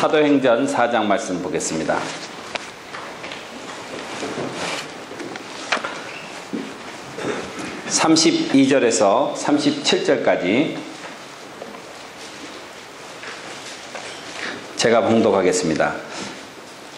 사도행전 4장 말씀 보겠습니다. (32절에서) (37절까지) 제가 봉독하겠습니다.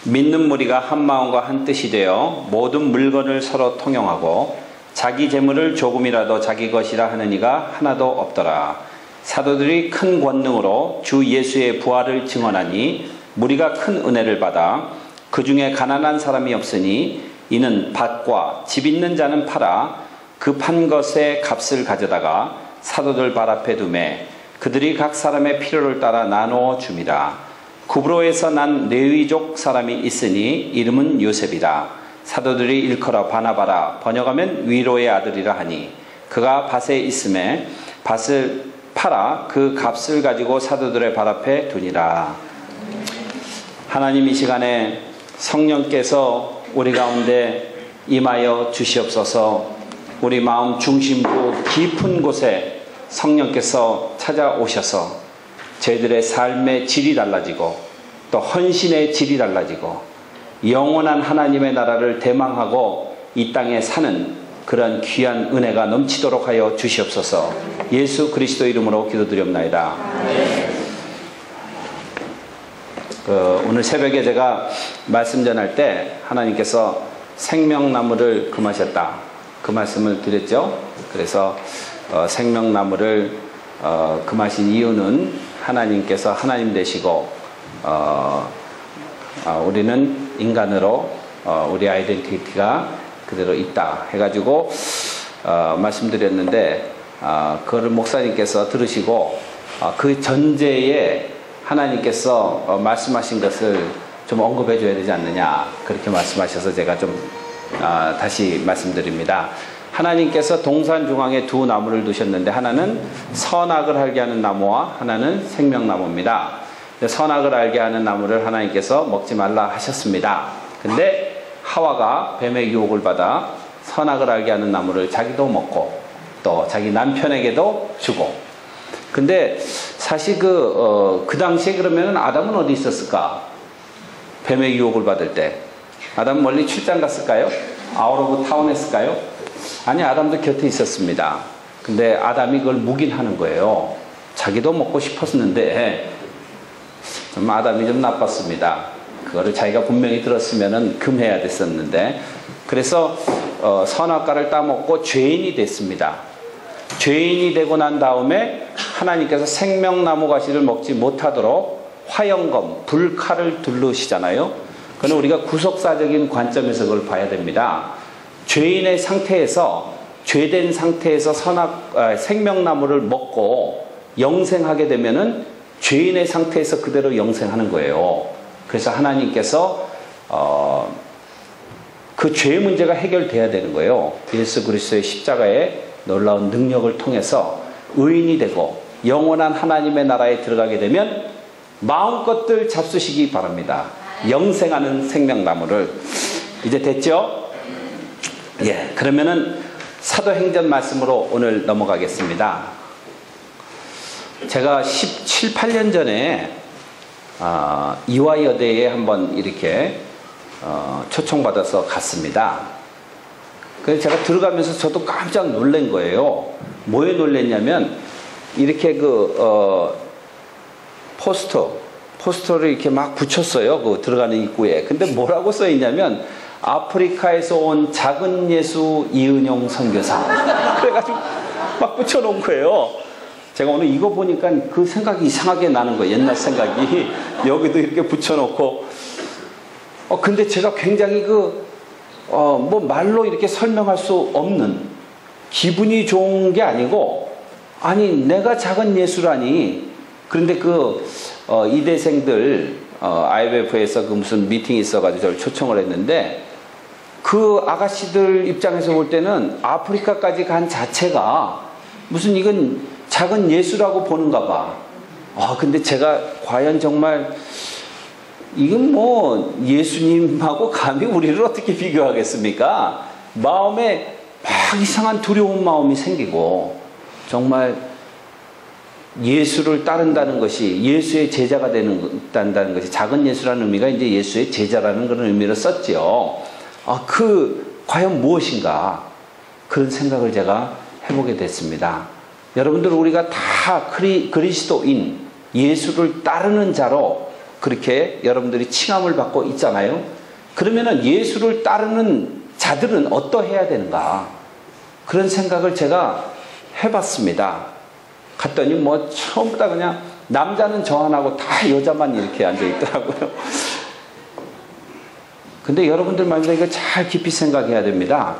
믿는 무리가 한 마음과 한 뜻이 되어 모든 물건을 서로 통용하고 자기 재물을 조금이라도 자기 것이라 하는 이가 하나도 없더라. 사도들이 큰 권능으로 주 예수의 부활을 증언하니 무리가 큰 은혜를 받아 그 중에 가난한 사람이 없으니 이는 밭과 집 있는 자는 팔아 그 판 것의 값을 가져다가 사도들 발 앞에 두매 그들이 각 사람의 필요를 따라 나누어 줍니다. 구브로에서 난 레위족 사람이 있으니 이름은 요셉이라. 사도들이 일컬어 바나바라 번역하면 위로의 아들이라 하니 그가 밭에 있음에 밭을 팔아 그 값을 가지고 사도들의 발 앞에 두니라. 하나님, 이 시간에 성령께서 우리 가운데 임하여 주시옵소서. 우리 마음 중심부 깊은 곳에 성령께서 찾아오셔서 저희들의 삶의 질이 달라지고 또 헌신의 질이 달라지고 영원한 하나님의 나라를 대망하고 이 땅에 사는 그런 귀한 은혜가 넘치도록 하여 주시옵소서. 예수 그리스도 이름으로 기도드리옵나이다. 오늘 새벽에 제가 말씀 전할 때 하나님께서 생명나무를 금하셨다, 그 말씀을 드렸죠. 그래서 생명나무를 금하신 이유는 하나님께서 하나님 되시고 우리는 인간으로 우리 아이덴티티가 그대로 있다 해가지고 말씀드렸는데 그거를 목사님께서 들으시고 그 전제에 하나님께서 말씀하신 것을 좀 언급해 줘야 되지 않느냐, 그렇게 말씀하셔서 제가 좀 다시 말씀드립니다. 하나님께서 동산 중앙에 두 나무를 두셨는데 하나는 선악을 알게 하는 나무와 하나는 생명나무입니다. 선악을 알게 하는 나무를 하나님께서 먹지 말라 하셨습니다. 근데 하와가 뱀의 유혹을 받아 선악을 알게 하는 나무를 자기도 먹고 또 자기 남편에게도 주고. 근데 사실 그 당시에 그러면 아담은 어디 있었을까? 뱀의 유혹을 받을 때 아담 멀리 출장 갔을까요? 아웃 오브 타운 했을까요? 아니, 아담도 곁에 있었습니다. 근데 아담이 그걸 묵인하는 거예요. 자기도 먹고 싶었는데 좀 아담이 좀 나빴습니다. 그거를 자기가 분명히 들었으면은 금해야 됐었는데, 그래서 선악과를 따먹고 죄인이 됐습니다. 죄인이 되고 난 다음에 하나님께서 생명나무 가시를 먹지 못하도록 화영검, 불칼을 두르시잖아요. 그건 우리가 구속사적인 관점에서 그걸 봐야 됩니다. 죄인의 상태에서, 죄된 상태에서 생명나무를 먹고 영생하게 되면은 죄인의 상태에서 그대로 영생하는 거예요. 그래서 하나님께서 그 죄 문제가 해결돼야 되는 거예요. 예수 그리스도의 십자가의 놀라운 능력을 통해서 의인이 되고 영원한 하나님의 나라에 들어가게 되면 마음껏들 잡수시기 바랍니다. 영생하는 생명나무를. 이제 됐죠? 예, 그러면은 사도행전 말씀으로 오늘 넘어가겠습니다. 제가 17, 18년 전에 이화여대에 한번 이렇게 초청받아서 갔습니다. 그래서 제가 들어가면서 저도 깜짝 놀란 거예요. 뭐에 놀랐냐면 이렇게 포스터를 이렇게 막 붙였어요. 그 들어가는 입구에. 근데 뭐라고 써 있냐면 아프리카에서 온 작은 예수 이은용 선교사. 그래가지고 막 붙여놓은 거예요. 제가 오늘 이거 보니까 그 생각이 이상하게 나는 거예요. 옛날 생각이. 여기도 이렇게 붙여놓고. 근데 제가 굉장히 뭐 말로 이렇게 설명할 수 없는 기분이 좋은 게 아니고, 아니, 내가 작은 예수라니. 그런데 이대생들, IMF에서 무슨 미팅이 있어가지고 저를 초청을 했는데, 그 아가씨들 입장에서 볼 때는 아프리카까지 간 자체가 무슨 이건 작은 예수라고 보는가 봐. 근데 제가 과연 정말 이건 뭐 예수님하고 감히 우리를 어떻게 비교하겠습니까? 마음에 막 이상한 두려운 마음이 생기고, 정말 예수를 따른다는 것이 예수의 제자가 된다는 것이 작은 예수라는 의미가 이제 예수의 제자라는 그런 의미로 썼죠. 과연 무엇인가 그런 생각을 제가 해보게 됐습니다. 여러분들 우리가 다 그리스도인 예수를 따르는 자로 그렇게 여러분들이 칭함을 받고 있잖아요. 그러면은 예수를 따르는 자들은 어떠해야 되는가 그런 생각을 제가 해봤습니다. 갔더니 뭐 처음부터 그냥 남자는 저 하나고 다 여자만 이렇게 앉아있더라고요. 근데 여러분들 말대로 이거 잘 깊이 생각해야 됩니다.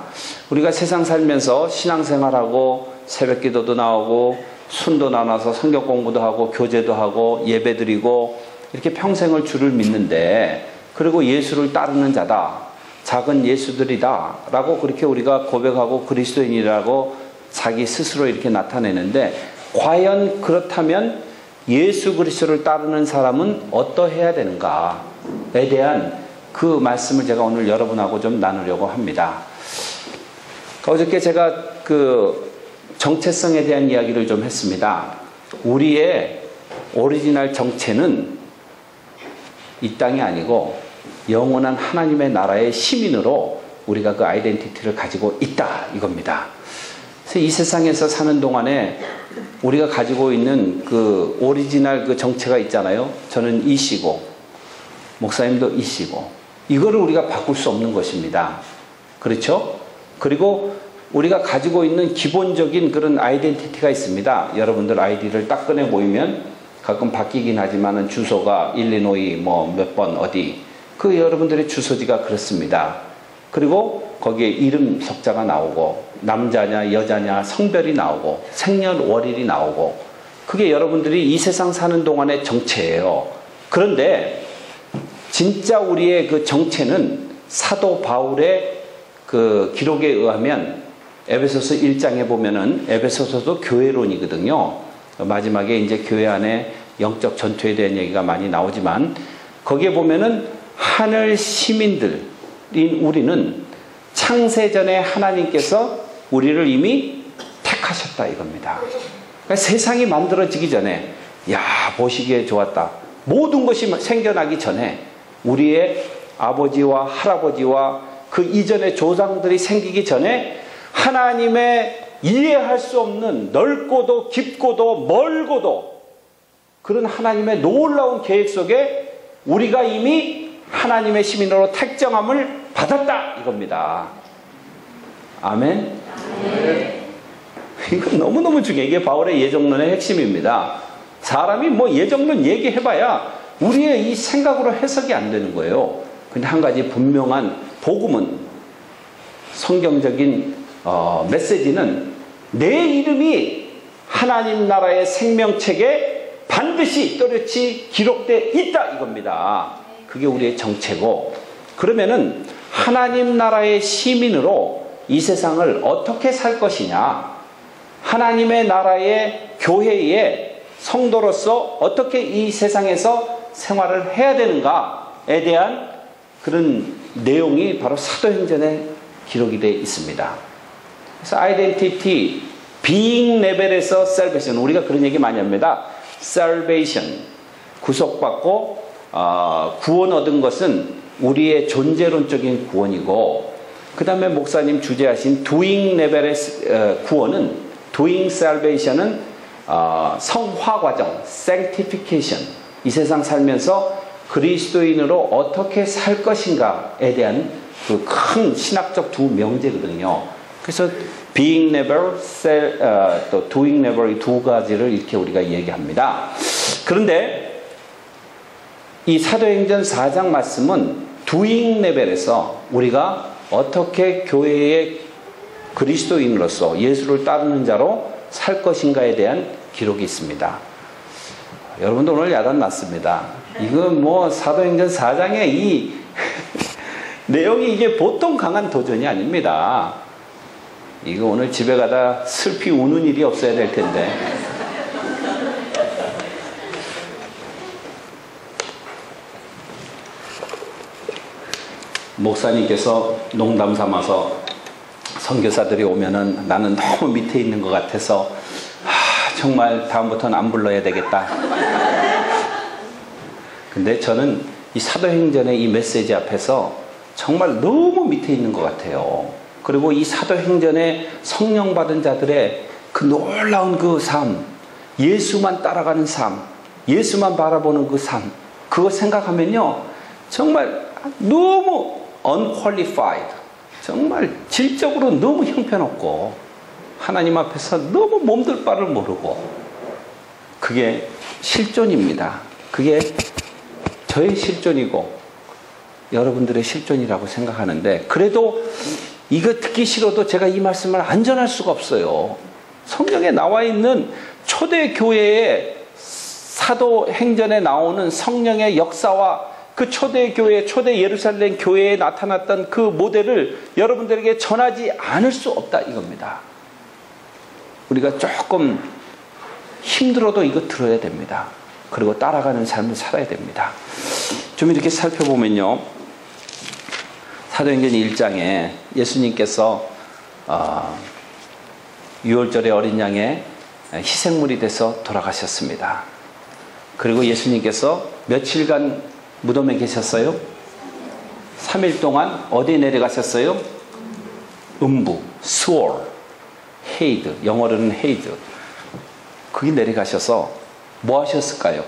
우리가 세상 살면서 신앙생활하고 새벽기도도 나오고 순도 나눠서 성경 공부도 하고 교제도 하고 예배드리고 이렇게 평생을 주를 믿는데 그리고 예수를 따르는 자다. 작은 예수들이다. 라고 그렇게 우리가 고백하고 그리스도인이라고 자기 스스로 이렇게 나타내는데 과연 그렇다면 예수 그리스도를 따르는 사람은 어떠해야 되는가에 대한 그 말씀을 제가 오늘 여러분하고 좀 나누려고 합니다. 어저께 제가 그 정체성에 대한 이야기를 좀 했습니다. 우리의 오리지널 정체는 이 땅이 아니고 영원한 하나님의 나라의 시민으로 우리가 그 아이덴티티를 가지고 있다 이겁니다. 그래서 이 세상에서 사는 동안에 우리가 가지고 있는 그 오리지널 그 정체가 있잖아요. 저는 이씨고 목사님도 이씨고 이거를 우리가 바꿀 수 없는 것입니다. 그렇죠? 그리고 우리가 가지고 있는 기본적인 그런 아이덴티티가 있습니다. 여러분들 아이디를 딱 꺼내 보이면 가끔 바뀌긴 하지만은 주소가 일리노이 뭐 몇 번 어디 그 여러분들의 주소지가 그렇습니다. 그리고 거기에 이름 석자가 나오고 남자냐 여자냐 성별이 나오고 생년월일이 나오고 그게 여러분들이 이 세상 사는 동안의 정체예요. 그런데 진짜 우리의 그 정체는 사도 바울의 그 기록에 의하면 에베소서 1장에 보면은 에베소서도 교회론이거든요. 마지막에 이제 교회 안에 영적 전투에 대한 얘기가 많이 나오지만 거기에 보면은 하늘 시민들인 우리는 창세전에 하나님께서 우리를 이미 택하셨다 이겁니다. 그러니까 세상이 만들어지기 전에 야 보시기에 좋았다. 모든 것이 생겨나기 전에 우리의 아버지와 할아버지와 그 이전의 조상들이 생기기 전에 하나님의 이해할 수 없는 넓고도 깊고도 멀고도 그런 하나님의 놀라운 계획 속에 우리가 이미 하나님의 시민으로 택정함을 받았다 이겁니다. 아멘? 아멘. 이건 너무너무 중요해. 이게 바울의 예정론의 핵심입니다. 사람이 뭐 예정론 얘기해봐야 우리의 이 생각으로 해석이 안 되는 거예요. 근데 한 가지 분명한 복음은 성경적인 메시지는 내 이름이 하나님 나라의 생명책에 반드시 또렷이 기록되어 있다 이겁니다. 그게 우리의 정체고 그러면은 하나님 나라의 시민으로 이 세상을 어떻게 살 것이냐 하나님의 나라의 교회의 성도로서 어떻게 이 세상에서 생활을 해야 되는가에 대한 그런 내용이 바로 사도행전에 기록이 되어 있습니다. 그래서 아이덴티티, being 레벨에서 salvation, 우리가 그런 얘기 많이 합니다. salvation, 구속받고 구원 얻은 것은 우리의 존재론적인 구원이고 그 다음에 목사님 주재하신 doing 레벨의 구원은 doing salvation은 성화 과정, sanctification, 이 세상 살면서 그리스도인으로 어떻게 살 것인가에 대한 그 큰 신학적 두 명제거든요. 그래서 being level, 또 doing level 이 두 가지를 이렇게 우리가 얘기합니다. 그런데 이 사도행전 4장 말씀은 doing level에서 우리가 어떻게 교회의 그리스도인으로서 예수를 따르는 자로 살 것인가에 대한 기록이 있습니다. 여러분도 오늘 야단 났습니다. 이건 뭐 사도행전 4장의 이 내용이 이게 보통 강한 도전이 아닙니다. 이거 오늘 집에 가다 슬피 우는 일이 없어야 될 텐데. 목사님께서 농담 삼아서 선교사들이 오면은 나는 너무 밑에 있는 것 같아서 정말 다음부터는 안 불러야 되겠다. 근데 저는 이 사도행전의 이 메시지 앞에서 정말 너무 밑에 있는 것 같아요. 그리고 이 사도행전의 성령 받은 자들의 그 놀라운 그 삶, 예수만 따라가는 삶, 예수만 바라보는 그 삶, 그거 생각하면요 정말 너무 unqualified, 정말 질적으로 너무 형편없고 하나님 앞에서 너무 몸둘 바를 모르고, 그게 실존입니다. 그게 저의 실존이고 여러분들의 실존이라고 생각하는데, 그래도 이거 듣기 싫어도 제가 이 말씀을 안 전할 수가 없어요. 성경에 나와 있는 초대 교회의 사도행전에 나오는 성령의 역사와 그 초대 교회, 초대 예루살렘 교회에 나타났던 그 모델을 여러분들에게 전하지 않을 수 없다 이겁니다. 우리가 조금 힘들어도 이거 들어야 됩니다. 그리고 따라가는 삶을 살아야 됩니다. 좀 이렇게 살펴보면요, 사도행전 1장에 예수님께서 6월절에 어린 양의 희생물이 돼서 돌아가셨습니다. 그리고 예수님께서 며칠간 무덤에 계셨어요? 3일 동안 어디에 내려가셨어요? 음부, 스월, 헤이드, 영어로는 헤이드. 거기 내려가셔서 뭐 하셨을까요?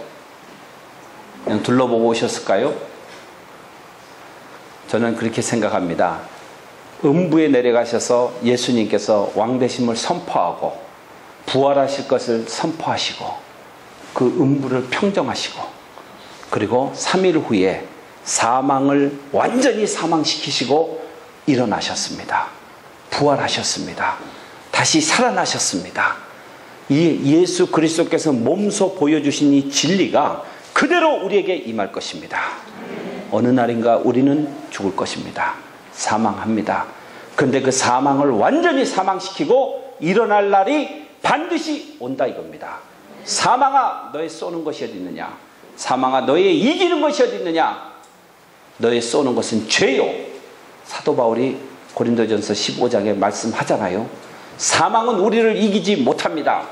그냥 둘러보고 오셨을까요? 저는 그렇게 생각합니다. 음부에 내려가셔서 예수님께서 왕되심을 선포하고 부활하실 것을 선포하시고 그 음부를 평정하시고, 그리고 3일 후에 사망을 완전히 사망시키시고 일어나셨습니다. 부활하셨습니다. 다시 살아나셨습니다. 이 예수 그리스도께서 몸소 보여주신 이 진리가 그대로 우리에게 임할 것입니다. 어느 날인가 우리는 죽을 것입니다. 사망합니다. 그런데 그 사망을 완전히 사망시키고 일어날 날이 반드시 온다 이겁니다. 사망아 너의 쏘는 것이 어디 있느냐? 사망아 너의 이기는 것이 어디 있느냐? 너의 쏘는 것은 죄요. 사도 바울이 고린도전서 15장에 말씀하잖아요. 사망은 우리를 이기지 못합니다.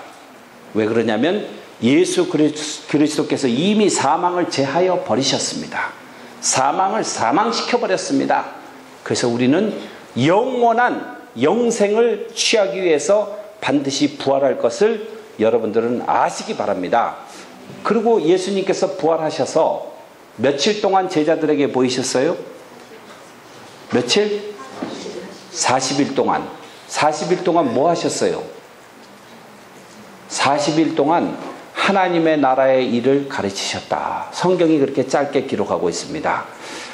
왜 그러냐면 예수 그리스도께서 이미 사망을 제하여 버리셨습니다. 사망을 사망시켜 버렸습니다. 그래서 우리는 영원한 영생을 취하기 위해서 반드시 부활할 것을 여러분들은 아시기 바랍니다. 그리고 예수님께서 부활하셔서 며칠 동안 제자들에게 보이셨어요? 며칠? 40일 동안. 40일 동안 뭐 하셨어요? 40일 동안 하나님의 나라의 일을 가르치셨다. 성경이 그렇게 짧게 기록하고 있습니다.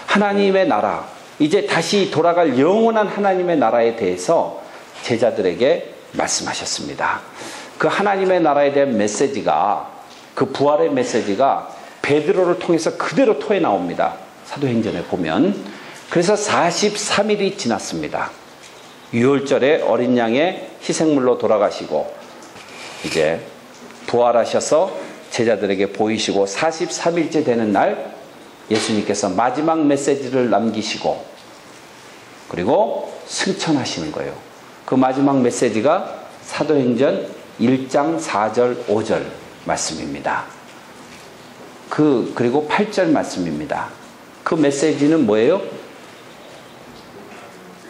하나님의 나라, 이제 다시 돌아갈 영원한 하나님의 나라에 대해서 제자들에게 말씀하셨습니다. 그 하나님의 나라에 대한 메시지가, 그 부활의 메시지가 베드로를 통해서 그대로 토해 나옵니다. 사도행전에 보면. 그래서 43일이 지났습니다. 6월절에 어린 양의 희생물로 돌아가시고 이제 부활하셔서 제자들에게 보이시고 43일째 되는 날 예수님께서 마지막 메시지를 남기시고 그리고 승천하시는 거예요. 그 마지막 메시지가 사도행전 1장 4절 5절 말씀입니다. 그리고 8절 말씀입니다. 그 메시지는 뭐예요?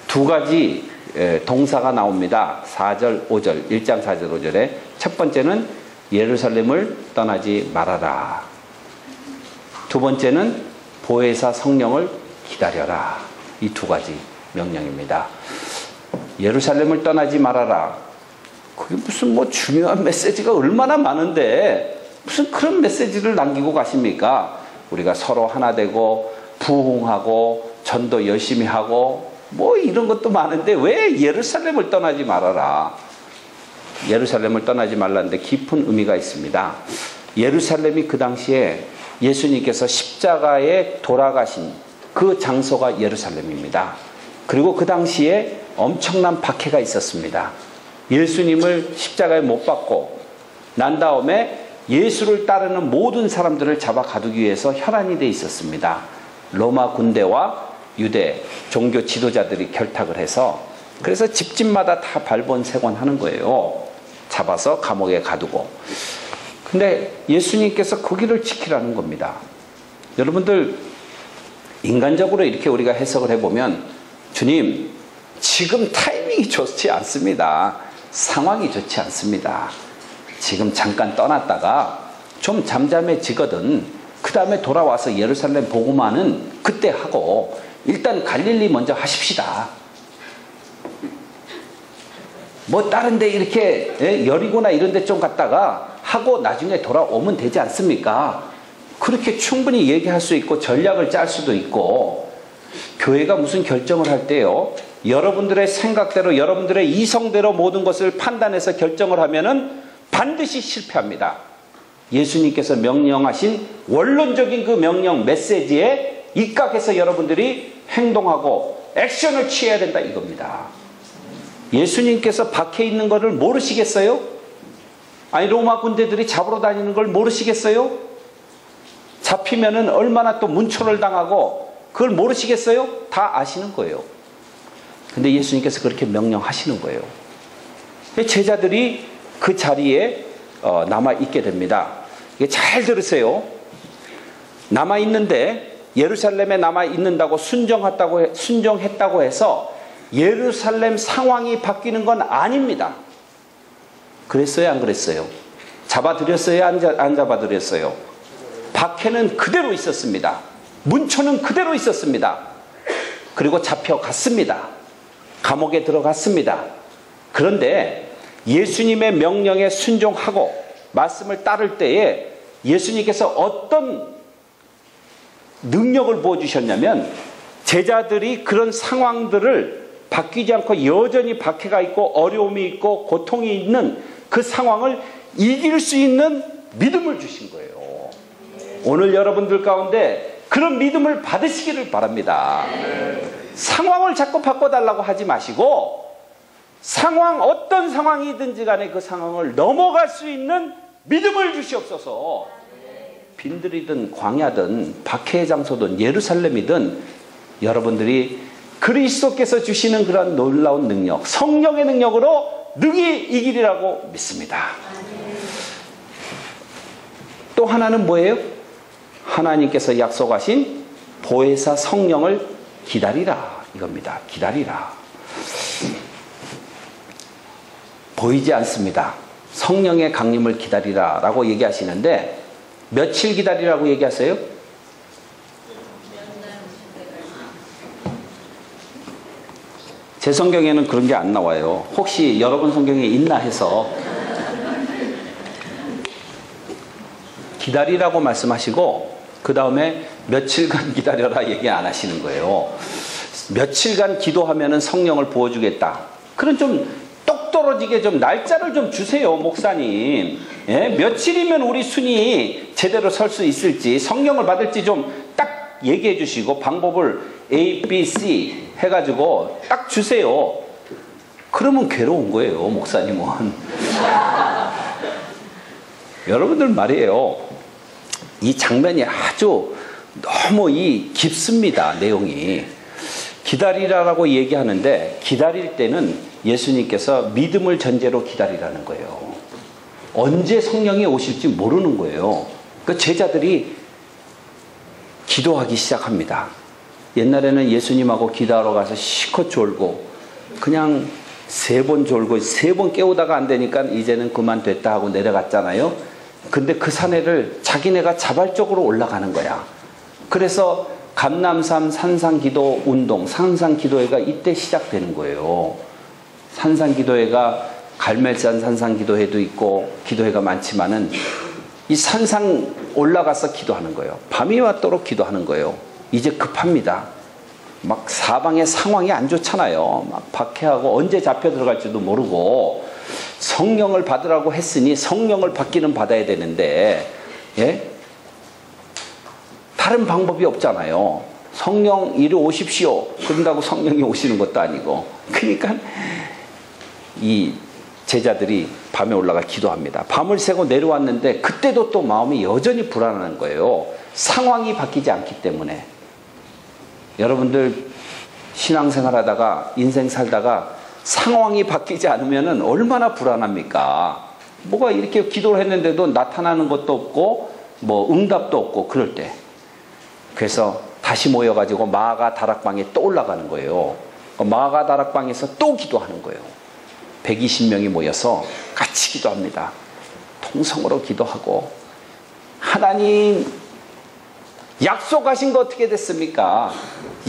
두 가지 동사가 나옵니다. 4절 5절 1장 4절 5절에 첫 번째는 예루살렘을 떠나지 말아라. 두 번째는 보혜사 성령을 기다려라. 이 두 가지 명령입니다. 예루살렘을 떠나지 말아라. 그게 무슨 뭐 중요한 메시지가 얼마나 많은데 무슨 그런 메시지를 남기고 가십니까? 우리가 서로 하나 되고 부흥하고 전도 열심히 하고 뭐 이런 것도 많은데 왜 예루살렘을 떠나지 말아라. 예루살렘을 떠나지 말라는데 깊은 의미가 있습니다. 예루살렘이 그 당시에 예수님께서 십자가에 돌아가신 그 장소가 예루살렘입니다. 그리고 그 당시에 엄청난 박해가 있었습니다. 예수님을 십자가에 못 박고 난 다음에 예수를 따르는 모든 사람들을 잡아 가두기 위해서 혈안이 돼 있었습니다. 로마 군대와 유대 종교 지도자들이 결탁을 해서 그래서 집집마다 다 발본색원하는 거예요. 잡아서 감옥에 가두고. 근데 예수님께서 거기를 지키라는 겁니다. 여러분들, 인간적으로 이렇게 우리가 해석을 해보면, 주님, 지금 타이밍이 좋지 않습니다. 상황이 좋지 않습니다. 지금 잠깐 떠났다가 좀 잠잠해지거든. 그 다음에 돌아와서 예루살렘 복음화는 그때 하고, 일단 갈릴리 먼저 하십시다. 뭐 다른 데 이렇게 여리고나 이런 데 좀 갔다가 하고 나중에 돌아오면 되지 않습니까? 그렇게 충분히 얘기할 수 있고 전략을 짤 수도 있고. 교회가 무슨 결정을 할 때요, 여러분들의 생각대로 여러분들의 이성대로 모든 것을 판단해서 결정을 하면은 반드시 실패합니다. 예수님께서 명령하신 원론적인 그 명령 메시지에 입각해서 여러분들이 행동하고 액션을 취해야 된다 이겁니다. 예수님께서 밖에 있는 것을 모르시겠어요? 아니, 로마 군대들이 잡으러 다니는 걸 모르시겠어요? 잡히면은 얼마나 또 문초를 당하고 그걸 모르시겠어요? 다 아시는 거예요. 근데 예수님께서 그렇게 명령하시는 거예요. 제자들이 그 자리에 남아있게 됩니다. 이게 잘 들으세요. 남아있는데, 예루살렘에 남아있는다고 순종했다고 해서 예루살렘 상황이 바뀌는 건 아닙니다. 그랬어요, 안 그랬어요? 잡아들였어요, 안 잡아들였어요? 박해는 그대로 있었습니다. 문초는 그대로 있었습니다. 그리고 잡혀갔습니다. 감옥에 들어갔습니다. 그런데 예수님의 명령에 순종하고 말씀을 따를 때에 예수님께서 어떤 능력을 보여주셨냐면, 제자들이 그런 상황들을 바뀌지 않고 여전히 박해가 있고 어려움이 있고 고통이 있는 그 상황을 이길 수 있는 믿음을 주신 거예요. 오늘 여러분들 가운데 그런 믿음을 받으시기를 바랍니다. 상황을 자꾸 바꿔달라고 하지 마시고, 어떤 상황이든지 간에 그 상황을 넘어갈 수 있는 믿음을 주시옵소서. 빈들이든 광야든 박해의 장소든 예루살렘이든 여러분들이 그리스도께서 주시는 그런 놀라운 능력, 성령의 능력으로 능히 이기리라고 믿습니다. 또 하나는 뭐예요? 하나님께서 약속하신 보혜사 성령을 기다리라 이겁니다. 기다리라. 보이지 않습니다. 성령의 강림을 기다리라 라고 얘기하시는데, 며칠 기다리라고 얘기하세요? 제 성경에는 그런 게 안 나와요. 혹시 여러분 성경에 있나 해서. 기다리라고 말씀하시고 그 다음에 며칠간 기다려라 얘기 안 하시는 거예요. 며칠간 기도하면은 성령을 부어주겠다. 그런 좀 똑떨어지게 좀 날짜를 좀 주세요, 목사님. 예? 며칠이면 우리 순위 제대로 설 수 있을지, 성령을 받을지 좀 딱 얘기해 주시고 방법을 A, B, C 해가지고 딱 주세요. 그러면 괴로운 거예요, 목사님은. 여러분들 말이에요, 이 장면이 아주 너무 깊습니다, 내용이. 기다리라라고 얘기하는데, 기다릴 때는 예수님께서 믿음을 전제로 기다리라는 거예요. 언제 성령이 오실지 모르는 거예요. 그 제자들이 기도하기 시작합니다. 옛날에는 예수님하고 기도하러 가서 실컷 졸고, 그냥 3번 졸고 3번 깨우다가 안 되니까 이제는 그만 됐다 하고 내려갔잖아요. 근데 그 산에를 자기네가 자발적으로 올라가는 거야. 그래서 감람산 산상기도 운동, 산상기도회가 이때 시작되는 거예요. 산상기도회가 갈멜산 산상기도회도 있고 기도회가 많지만은 이 산상 올라가서 기도하는 거예요. 밤이 왔도록 기도하는 거예요. 이제 급합니다. 막 사방의 상황이 안 좋잖아요. 막 박해하고 언제 잡혀 들어갈지도 모르고, 성령을 받으라고 했으니 성령을 받기는 받아야 되는데, 예? 다른 방법이 없잖아요. 성령 이리 오십시오 그런다고 성령이 오시는 것도 아니고. 그러니까 이 제자들이 밤에 올라가 기도합니다. 밤을 새고 내려왔는데 그때도 또 마음이 여전히 불안한 거예요. 상황이 바뀌지 않기 때문에. 여러분들 신앙생활 하다가 인생 살다가 상황이 바뀌지 않으면 얼마나 불안합니까? 뭐가 이렇게 기도를 했는데도 나타나는 것도 없고 뭐 응답도 없고 그럴 때, 그래서 다시 모여가지고 마가 다락방에 또 올라가는 거예요. 마가 다락방에서 또 기도하는 거예요. 120명이 모여서 같이 기도합니다. 통성으로 기도하고, 하나님 약속하신 거 어떻게 됐습니까?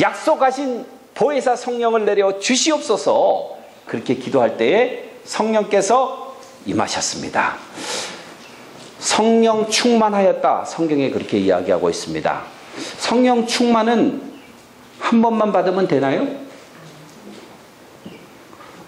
약속하신 보혜사 성령을 내려 주시옵소서. 그렇게 기도할 때에 성령께서 임하셨습니다. 성령 충만하였다, 성경에 그렇게 이야기하고 있습니다. 성령 충만은 한 번만 받으면 되나요?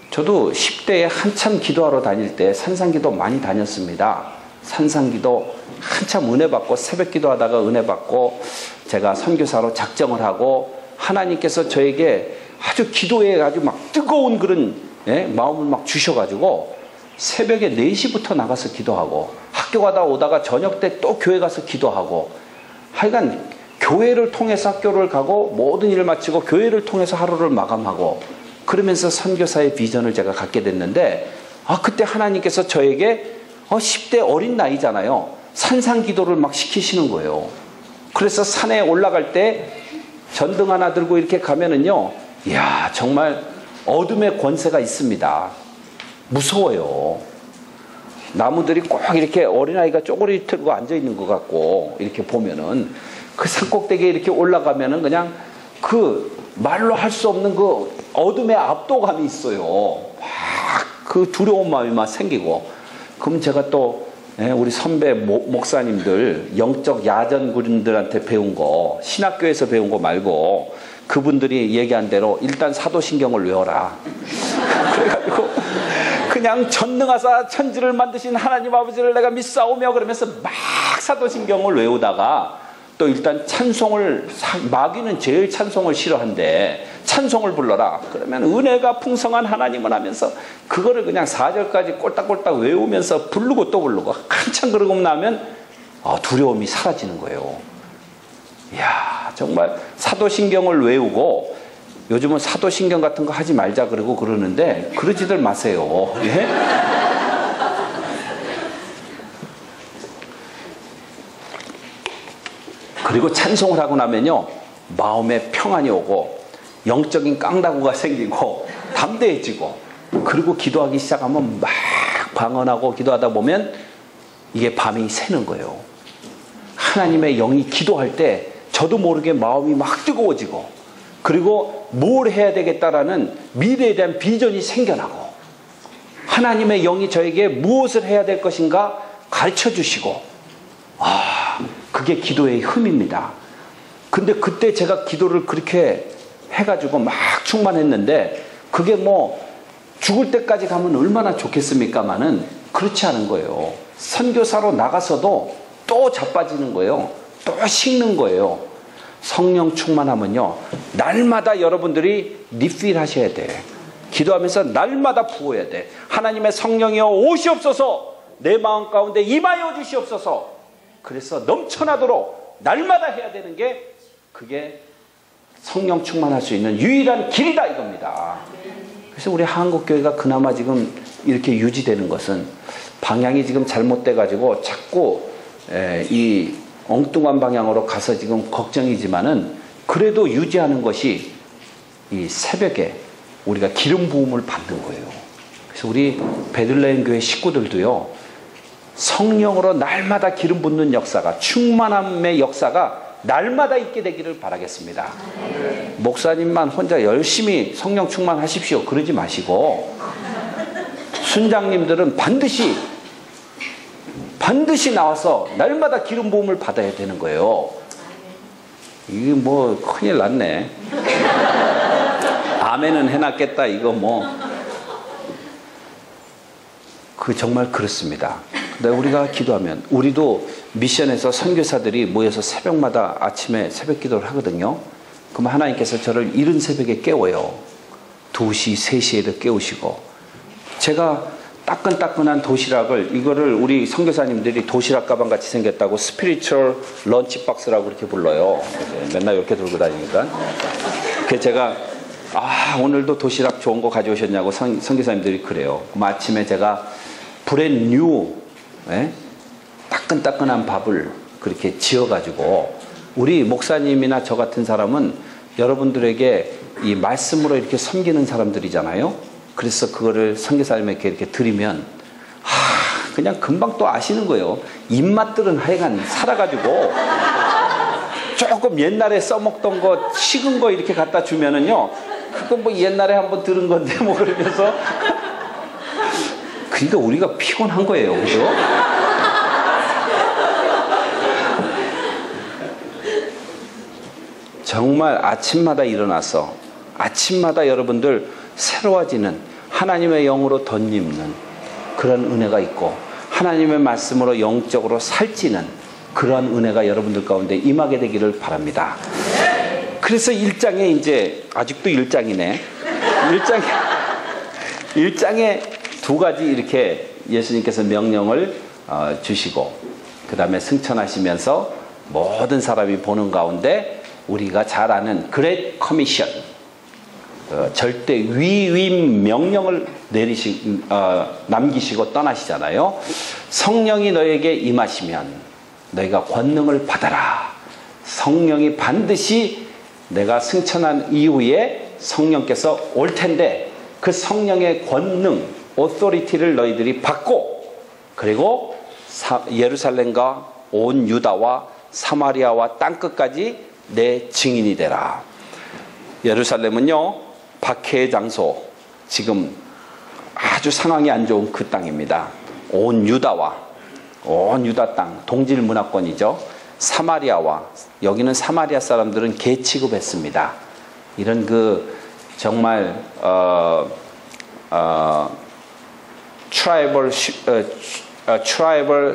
저도 10대에 한참 기도하러 다닐 때 산상기도 많이 다녔습니다. 산상기도 한참 은혜 받고, 새벽 기도하다가 은혜 받고, 제가 선교사로 작정을 하고, 하나님께서 저에게 아주 기도에 아주 막 뜨거운 그런 마음을 막 주셔가지고 새벽에 4시부터 나가서 기도하고, 학교 가다 오다가 저녁 때 또 교회 가서 기도하고, 하여간 교회를 통해서 학교를 가고 모든 일을 마치고 교회를 통해서 하루를 마감하고, 그러면서 선교사의 비전을 제가 갖게 됐는데, 그때 하나님께서 저에게 10대 어린 나이잖아요. 산상 기도를 막 시키시는 거예요. 그래서 산에 올라갈 때 전등 하나 들고 이렇게 가면은요, 이야, 정말 어둠의 권세가 있습니다. 무서워요. 나무들이 꼭 이렇게 어린아이가 쪼그리 들고 앉아있는 것 같고, 이렇게 보면은 그 산꼭대기에 이렇게 올라가면은 그냥 그 말로 할 수 없는 그 어둠의 압도감이 있어요. 막 그 두려운 마음이 막 생기고. 그럼 제가 또 우리 선배 목사님들, 영적 야전군들한테 배운 거, 신학교에서 배운 거 말고 그분들이 얘기한 대로 일단 사도신경을 외워라. 그래가지고 그냥 전능하사 천지를 만드신 하나님 아버지를 내가 믿사오며 그러면서 막 사도신경을 외우다가, 또 일단 찬송을, 마귀는 제일 찬송을 싫어한대. 찬송을 불러라. 그러면 은혜가 풍성한 하나님을 하면서 그거를 그냥 4절까지 꼴딱꼴딱 외우면서 부르고 또 부르고, 한참 그러고 나면 두려움이 사라지는 거예요. 이야, 정말 사도신경을 외우고, 요즘은 사도신경 같은 거 하지 말자 그러고 그러는데 그러지들 마세요. 예? 그리고 찬송을 하고 나면요, 마음에 평안이 오고 영적인 깡다구가 생기고 담대해지고, 그리고 기도하기 시작하면 막 방언하고 기도하다 보면 이게 밤이 새는 거예요. 하나님의 영이 기도할 때 저도 모르게 마음이 막 뜨거워지고, 그리고 뭘 해야 되겠다라는 미래에 대한 비전이 생겨나고, 하나님의 영이 저에게 무엇을 해야 될 것인가 가르쳐 주시고, 그게 기도의 흠입니다. 근데 그때 제가 기도를 그렇게 해가지고 막 충만했는데, 그게 뭐 죽을 때까지 가면 얼마나 좋겠습니까마는 그렇지 않은 거예요. 선교사로 나가서도 또 자빠지는 거예요. 또 식는 거예요. 성령 충만하면요, 날마다 여러분들이 리필 하셔야 돼. 기도하면서 날마다 부어야 돼. 하나님의 성령이여 오시옵소서, 내 마음 가운데 임하여 주시옵소서. 그래서 넘쳐나도록 날마다 해야 되는 게, 그게 성령 충만할 수 있는 유일한 길이다 이겁니다. 그래서 우리 한국교회가 그나마 지금 이렇게 유지되는 것은, 방향이 지금 잘못돼 가지고 자꾸 이 엉뚱한 방향으로 가서 지금 걱정이지만은, 그래도 유지하는 것이 이 새벽에 우리가 기름 부음을 받는 거예요. 그래서 우리 베들레헴 교회 식구들도요, 성령으로 날마다 기름 붓는 역사가, 충만함의 역사가 날마다 있게 되기를 바라겠습니다. 목사님만 혼자 열심히 성령 충만하십시오 그러지 마시고, 순장님들은 반드시 나와서 날마다 기름 부음을 받아야 되는 거예요. 이게 뭐 큰일 났네. 아멘은 해놨겠다 이거 뭐. 정말 그렇습니다. 근데 우리가 기도하면, 우리도 미션에서 선교사들이 모여서 새벽마다 아침에 새벽 기도를 하거든요. 그럼 하나님께서 저를 이른 새벽에 깨워요. 2시, 3시에도 깨우시고, 제가 따끈따끈한 도시락을, 이거를 우리 선교사님들이 도시락 가방 같이 생겼다고 스피리추얼 런치박스라고 그렇게 불러요. 맨날 이렇게 들고 다니니까. 그래서 제가 오늘도 도시락 좋은 거 가져오셨냐고 선교사님들이 그래요. 아침에 제가 브랜뉴 따끈따끈한 밥을 그렇게 지어가지고, 우리 목사님이나 저 같은 사람은 여러분들에게 이 말씀으로 이렇게 섬기는 사람들이잖아요. 그래서 그거를 선교사님에게 이렇게 드리면 그냥 금방 또 아시는 거예요. 입맛들은 하여간 살아가지고 조금 옛날에 써먹던 거 식은 거 이렇게 갖다 주면은요, 그거 뭐 옛날에 한번 들은 건데 뭐 그러면서 그러니까 우리가 피곤한 거예요. 그죠? 정말 아침마다 일어나서 아침마다 여러분들 새로워지는, 하나님의 영으로 덧입는 그런 은혜가 있고, 하나님의 말씀으로 영적으로 살찌는 그런 은혜가 여러분들 가운데 임하게 되기를 바랍니다. 그래서 1장에 이제 아직도 1장이네. 1장에 두 가지 이렇게 예수님께서 명령을 주시고, 그 다음에 승천하시면서 모든 사람이 보는 가운데 우리가 잘 아는 그레이트 커미션, 절대 위임 명령을 남기시고 떠나시잖아요. 성령이 너에게 임하시면 너희가 권능을 받아라. 성령이 반드시 내가 승천한 이후에 성령께서 올 텐데, 그 성령의 권능, 오토리티를 너희들이 받고, 그리고 예루살렘과 온 유다와 사마리아와 땅끝까지 내 증인이 되라. 예루살렘은요, 박해의 장소, 지금 아주 상황이 안 좋은 그 땅입니다. 온 유다 땅, 동질 문화권이죠. 사마리아와, 여기는 사마리아 사람들은 개 취급했습니다. 이런 정말 트라이벌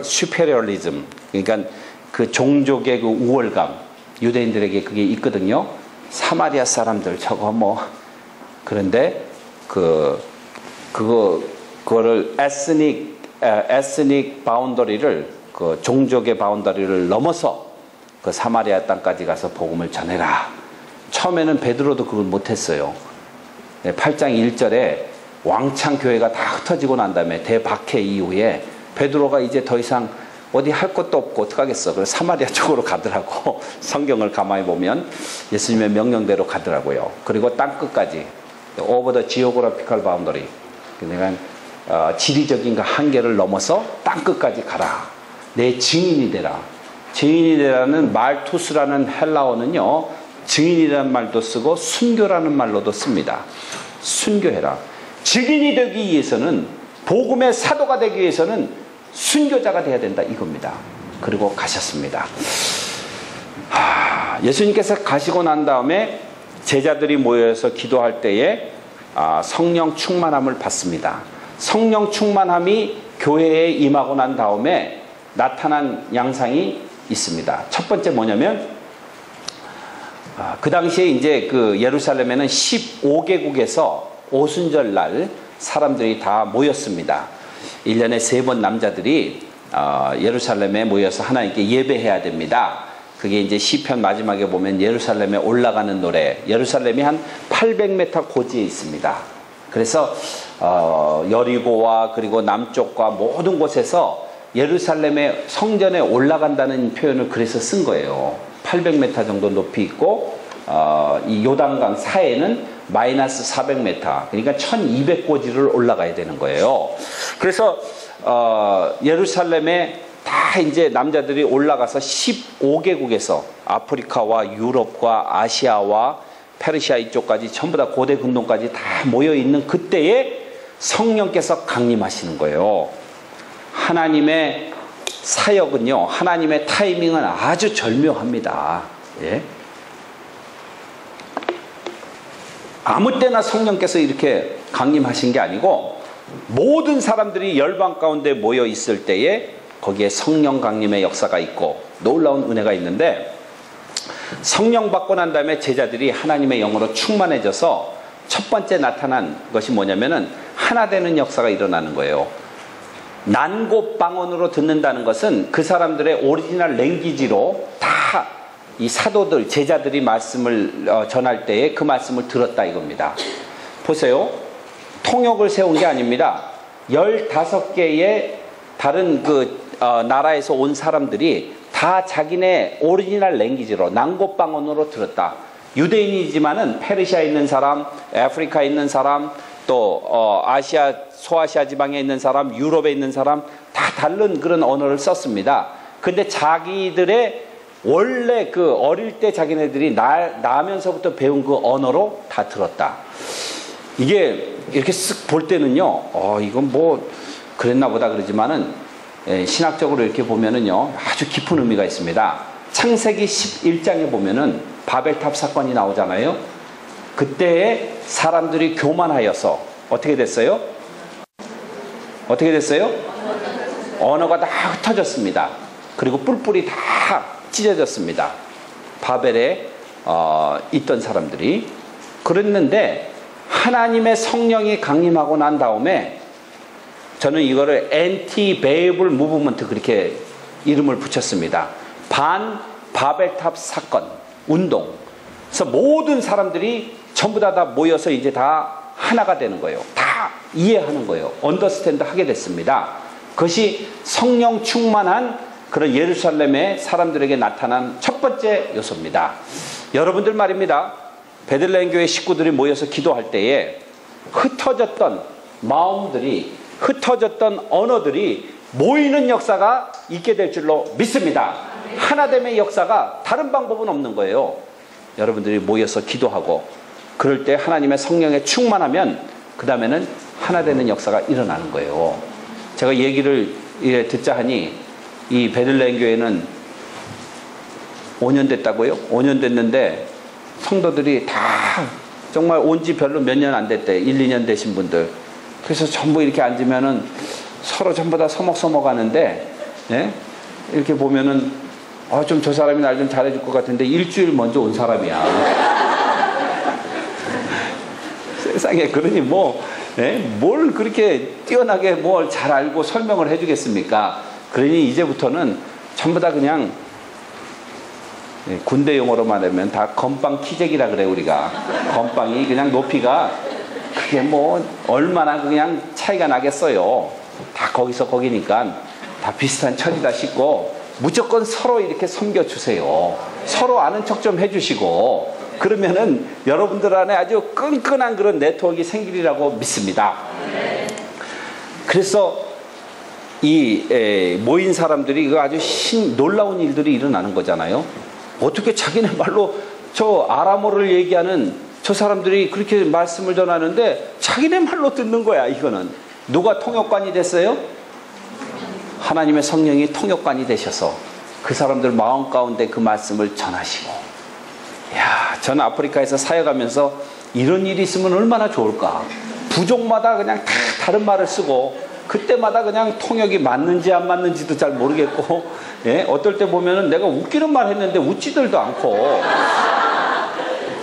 슈페리얼리즘, 그러니까 그 종족의 그 우월감, 유대인들에게 그게 있거든요. 사마리아 사람들 저거 뭐, 그런데 그거를 에스닉 바운더리를, 그 종족의 바운더리를 넘어서 그 사마리아 땅까지 가서 복음을 전해라. 처음에는 베드로도 그걸 못했어요. 8장 1절에 왕창 교회가 다 흩어지고 난 다음에 대박해 이후에 베드로가 이제 더 이상 어디 할 것도 없고 어떡하겠어. 그래서 사마리아 쪽으로 가더라고. 성경을 가만히 보면 예수님의 명령대로 가더라고요. 그리고 땅끝까지, over the geographical boundary, 그러니까 지리적인 그 한계를 넘어서 땅끝까지 가라. 내 증인이 되라. 증인이 되라는 말투스라는 헬라어는요, 증인이라는 말도 쓰고 순교라는 말로도 씁니다. 순교해라. 증인이 되기 위해서는, 복음의 사도가 되기 위해서는 순교자가 돼야 된다, 이겁니다. 그리고 가셨습니다. 예수님께서 가시고 난 다음에 제자들이 모여서 기도할 때에 성령 충만함을 받습니다. 성령 충만함이 교회에 임하고 난 다음에 나타난 양상이 있습니다. 첫 번째 뭐냐면, 그 당시에 이제 그 예루살렘에는 15개국에서 오순절 날 사람들이 다 모였습니다. 1년에 3번 남자들이 예루살렘에 모여서 하나님께 예배해야 됩니다. 그게 이제 시편 마지막에 보면 예루살렘에 올라가는 노래, 예루살렘이 한 800m 고지에 있습니다. 그래서 여리고와 그리고 남쪽과 모든 곳에서 예루살렘의 성전에 올라간다는 표현을 그래서 쓴 거예요. 800m 정도 높이 있고, 이 요단강 사이에는 마이너스 400m, 그러니까 1200고지를 올라가야 되는 거예요. 그래서 예루살렘에 다 이제 남자들이 올라가서 15개국에서 아프리카와 유럽과 아시아와 페르시아 이쪽까지 전부 다 고대 근동까지 다 모여 있는 그때에 성령께서 강림하시는 거예요. 하나님의 사역은요, 하나님의 타이밍은 아주 절묘합니다. 예? 아무 때나 성령께서 이렇게 강림하신 게 아니고, 모든 사람들이 열방 가운데 모여 있을 때에 거기에 성령 강림의 역사가 있고 놀라운 은혜가 있는데, 성령 받고 난 다음에 제자들이 하나님의 영으로 충만해져서 첫 번째 나타난 것이 뭐냐면은 하나 되는 역사가 일어나는 거예요. 난곡방언으로 듣는다는 것은 그 사람들의 오리지널 랭귀지로 다 이 사도들, 제자들이 말씀을 전할 때에 그 말씀을 들었다 이겁니다. 보세요. 통역을 세운 게 아닙니다. 15개의 다른 나라에서 온 사람들이 다 자기네 오리지널 랭귀지로, 난고방언으로 들었다. 유대인이지만은 페르시아에 있는 사람, 아프리카에 있는 사람, 또 아시아, 소아시아 지방에 있는 사람, 유럽에 있는 사람 다 다른 그런 언어를 썼습니다. 근데 자기들의 원래 그 어릴 때 자기네들이 나면서부터 배운 그 언어로 다 들었다. 이게 이렇게 쓱 볼 때는요, 이건 뭐 그랬나 보다 그러지만은 신학적으로 이렇게 보면은요, 아주 깊은 의미가 있습니다. 창세기 11장에 보면은 바벨탑 사건이 나오잖아요. 그때에 사람들이 교만하여서 어떻게 됐어요? 어떻게 됐어요? 언어가 다 흩어졌습니다. 그리고 뿔뿔이 다 찢어졌습니다. 바벨에 있던 사람들이. 그랬는데 하나님의 성령이 강림하고 난 다음에 저는 이거를 엔티베이블 무브먼트 그렇게 이름을 붙였습니다. 반 바벨탑 사건 운동. 그래서 모든 사람들이 전부 다 모여서 이제 다 하나가 되는 거예요. 다 이해하는 거예요. 언더스탠드 하게 됐습니다. 그것이 성령 충만한 그런 예루살렘의 사람들에게 나타난 첫 번째 요소입니다. 여러분들 말입니다. 베들레헴 교회 식구들이 모여서 기도할 때에 흩어졌던 마음들이, 흩어졌던 언어들이 모이는 역사가 있게 될 줄로 믿습니다. 하나됨의 역사가 다른 방법은 없는 거예요. 여러분들이 모여서 기도하고 그럴 때 하나님의 성령에 충만하면 그 다음에는 하나 되는 역사가 일어나는 거예요. 제가 얘기를 듣자 하니 이 베들레헴 교회는 5년 됐다고요? 5년 됐는데 성도들이 다 정말 온 지 별로 몇 년 안 됐대. 1, 2년 되신 분들. 그래서 전부 이렇게 앉으면은 서로 전부 다 서먹서먹 하는데, 예? 이렇게 보면은 좀 저 사람이 날 좀 잘해줄 것 같은데 일주일 먼저 온 사람이야. 세상에. 그러니 뭘 그렇게 뛰어나게 뭘 잘 알고 설명을 해주겠습니까? 그러니 이제부터는 전부 다 그냥 군대 용어로 말하면 다 건빵 키재기라 그래 우리가. 건빵이 그냥 높이가 그게 뭐 얼마나 그냥 차이가 나겠어요. 다 거기서 거기니까 다 비슷한 처지다 싶고 무조건 서로 이렇게 섬겨주세요. 서로 아는 척 좀 해주시고 그러면은 여러분들 안에 아주 끈끈한 그런 네트워크가 생기리라고 믿습니다. 그래서 이 모인 사람들이 그 아주 놀라운 일들이 일어나는 거잖아요. 어떻게 자기네 말로 저 아람어를 얘기하는 저 사람들이 그렇게 말씀을 전하는데 자기네 말로 듣는 거야. 이거는 누가 통역관이 됐어요? 하나님의 성령이 통역관이 되셔서 그 사람들 마음 가운데 그 말씀을 전하시고. 야, 저는 아프리카에서 사역하면서 이런 일이 있으면 얼마나 좋을까. 부족마다 그냥 다 다른 말을 쓰고 그때마다 그냥 통역이 맞는지 안 맞는지도 잘 모르겠고, 예? 어떨 때 보면은 내가 웃기는 말 했는데 웃지들도 않고,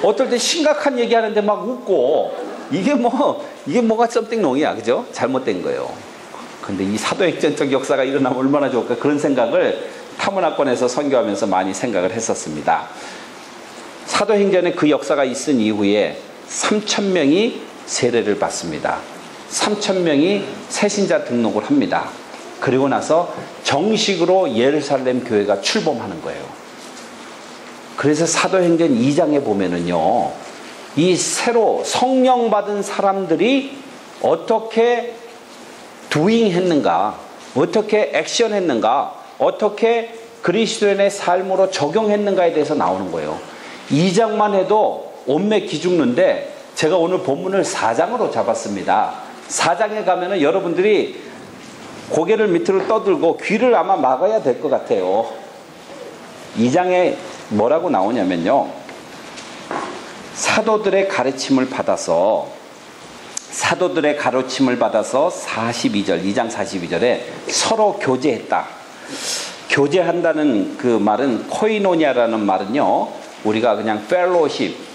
어떨 때 심각한 얘기 하는데 막 웃고, 이게 뭐가 something wrong이야. 그죠? 잘못된 거예요. 근데 이 사도행전적 역사가 일어나면 얼마나 좋을까. 그런 생각을 타문화권에서 선교하면서 많이 생각을 했었습니다. 사도행전에 그 역사가 있은 이후에 3,000명이 세례를 받습니다. 3,000명이 새신자 등록을 합니다. 그리고 나서 정식으로 예루살렘 교회가 출범하는 거예요. 그래서 사도행전 2장에 보면은요, 이 새로 성령 받은 사람들이 어떻게 doing 했는가, 어떻게 액션 했는가, 어떻게 그리스도인의 삶으로 적용했는가에 대해서 나오는 거예요. 2장만 해도 온매 기죽는데 제가 오늘 본문을 4장으로 잡았습니다. 4장에 가면은 여러분들이 고개를 밑으로 떠들고 귀를 아마 막아야 될 것 같아요. 2장에 뭐라고 나오냐면요, 사도들의 가르침을 받아서 42절, 2장 42절에 서로 교제했다. 교제한다는 그 말은 코이노니아라는 말은요, 우리가 그냥 펠로십,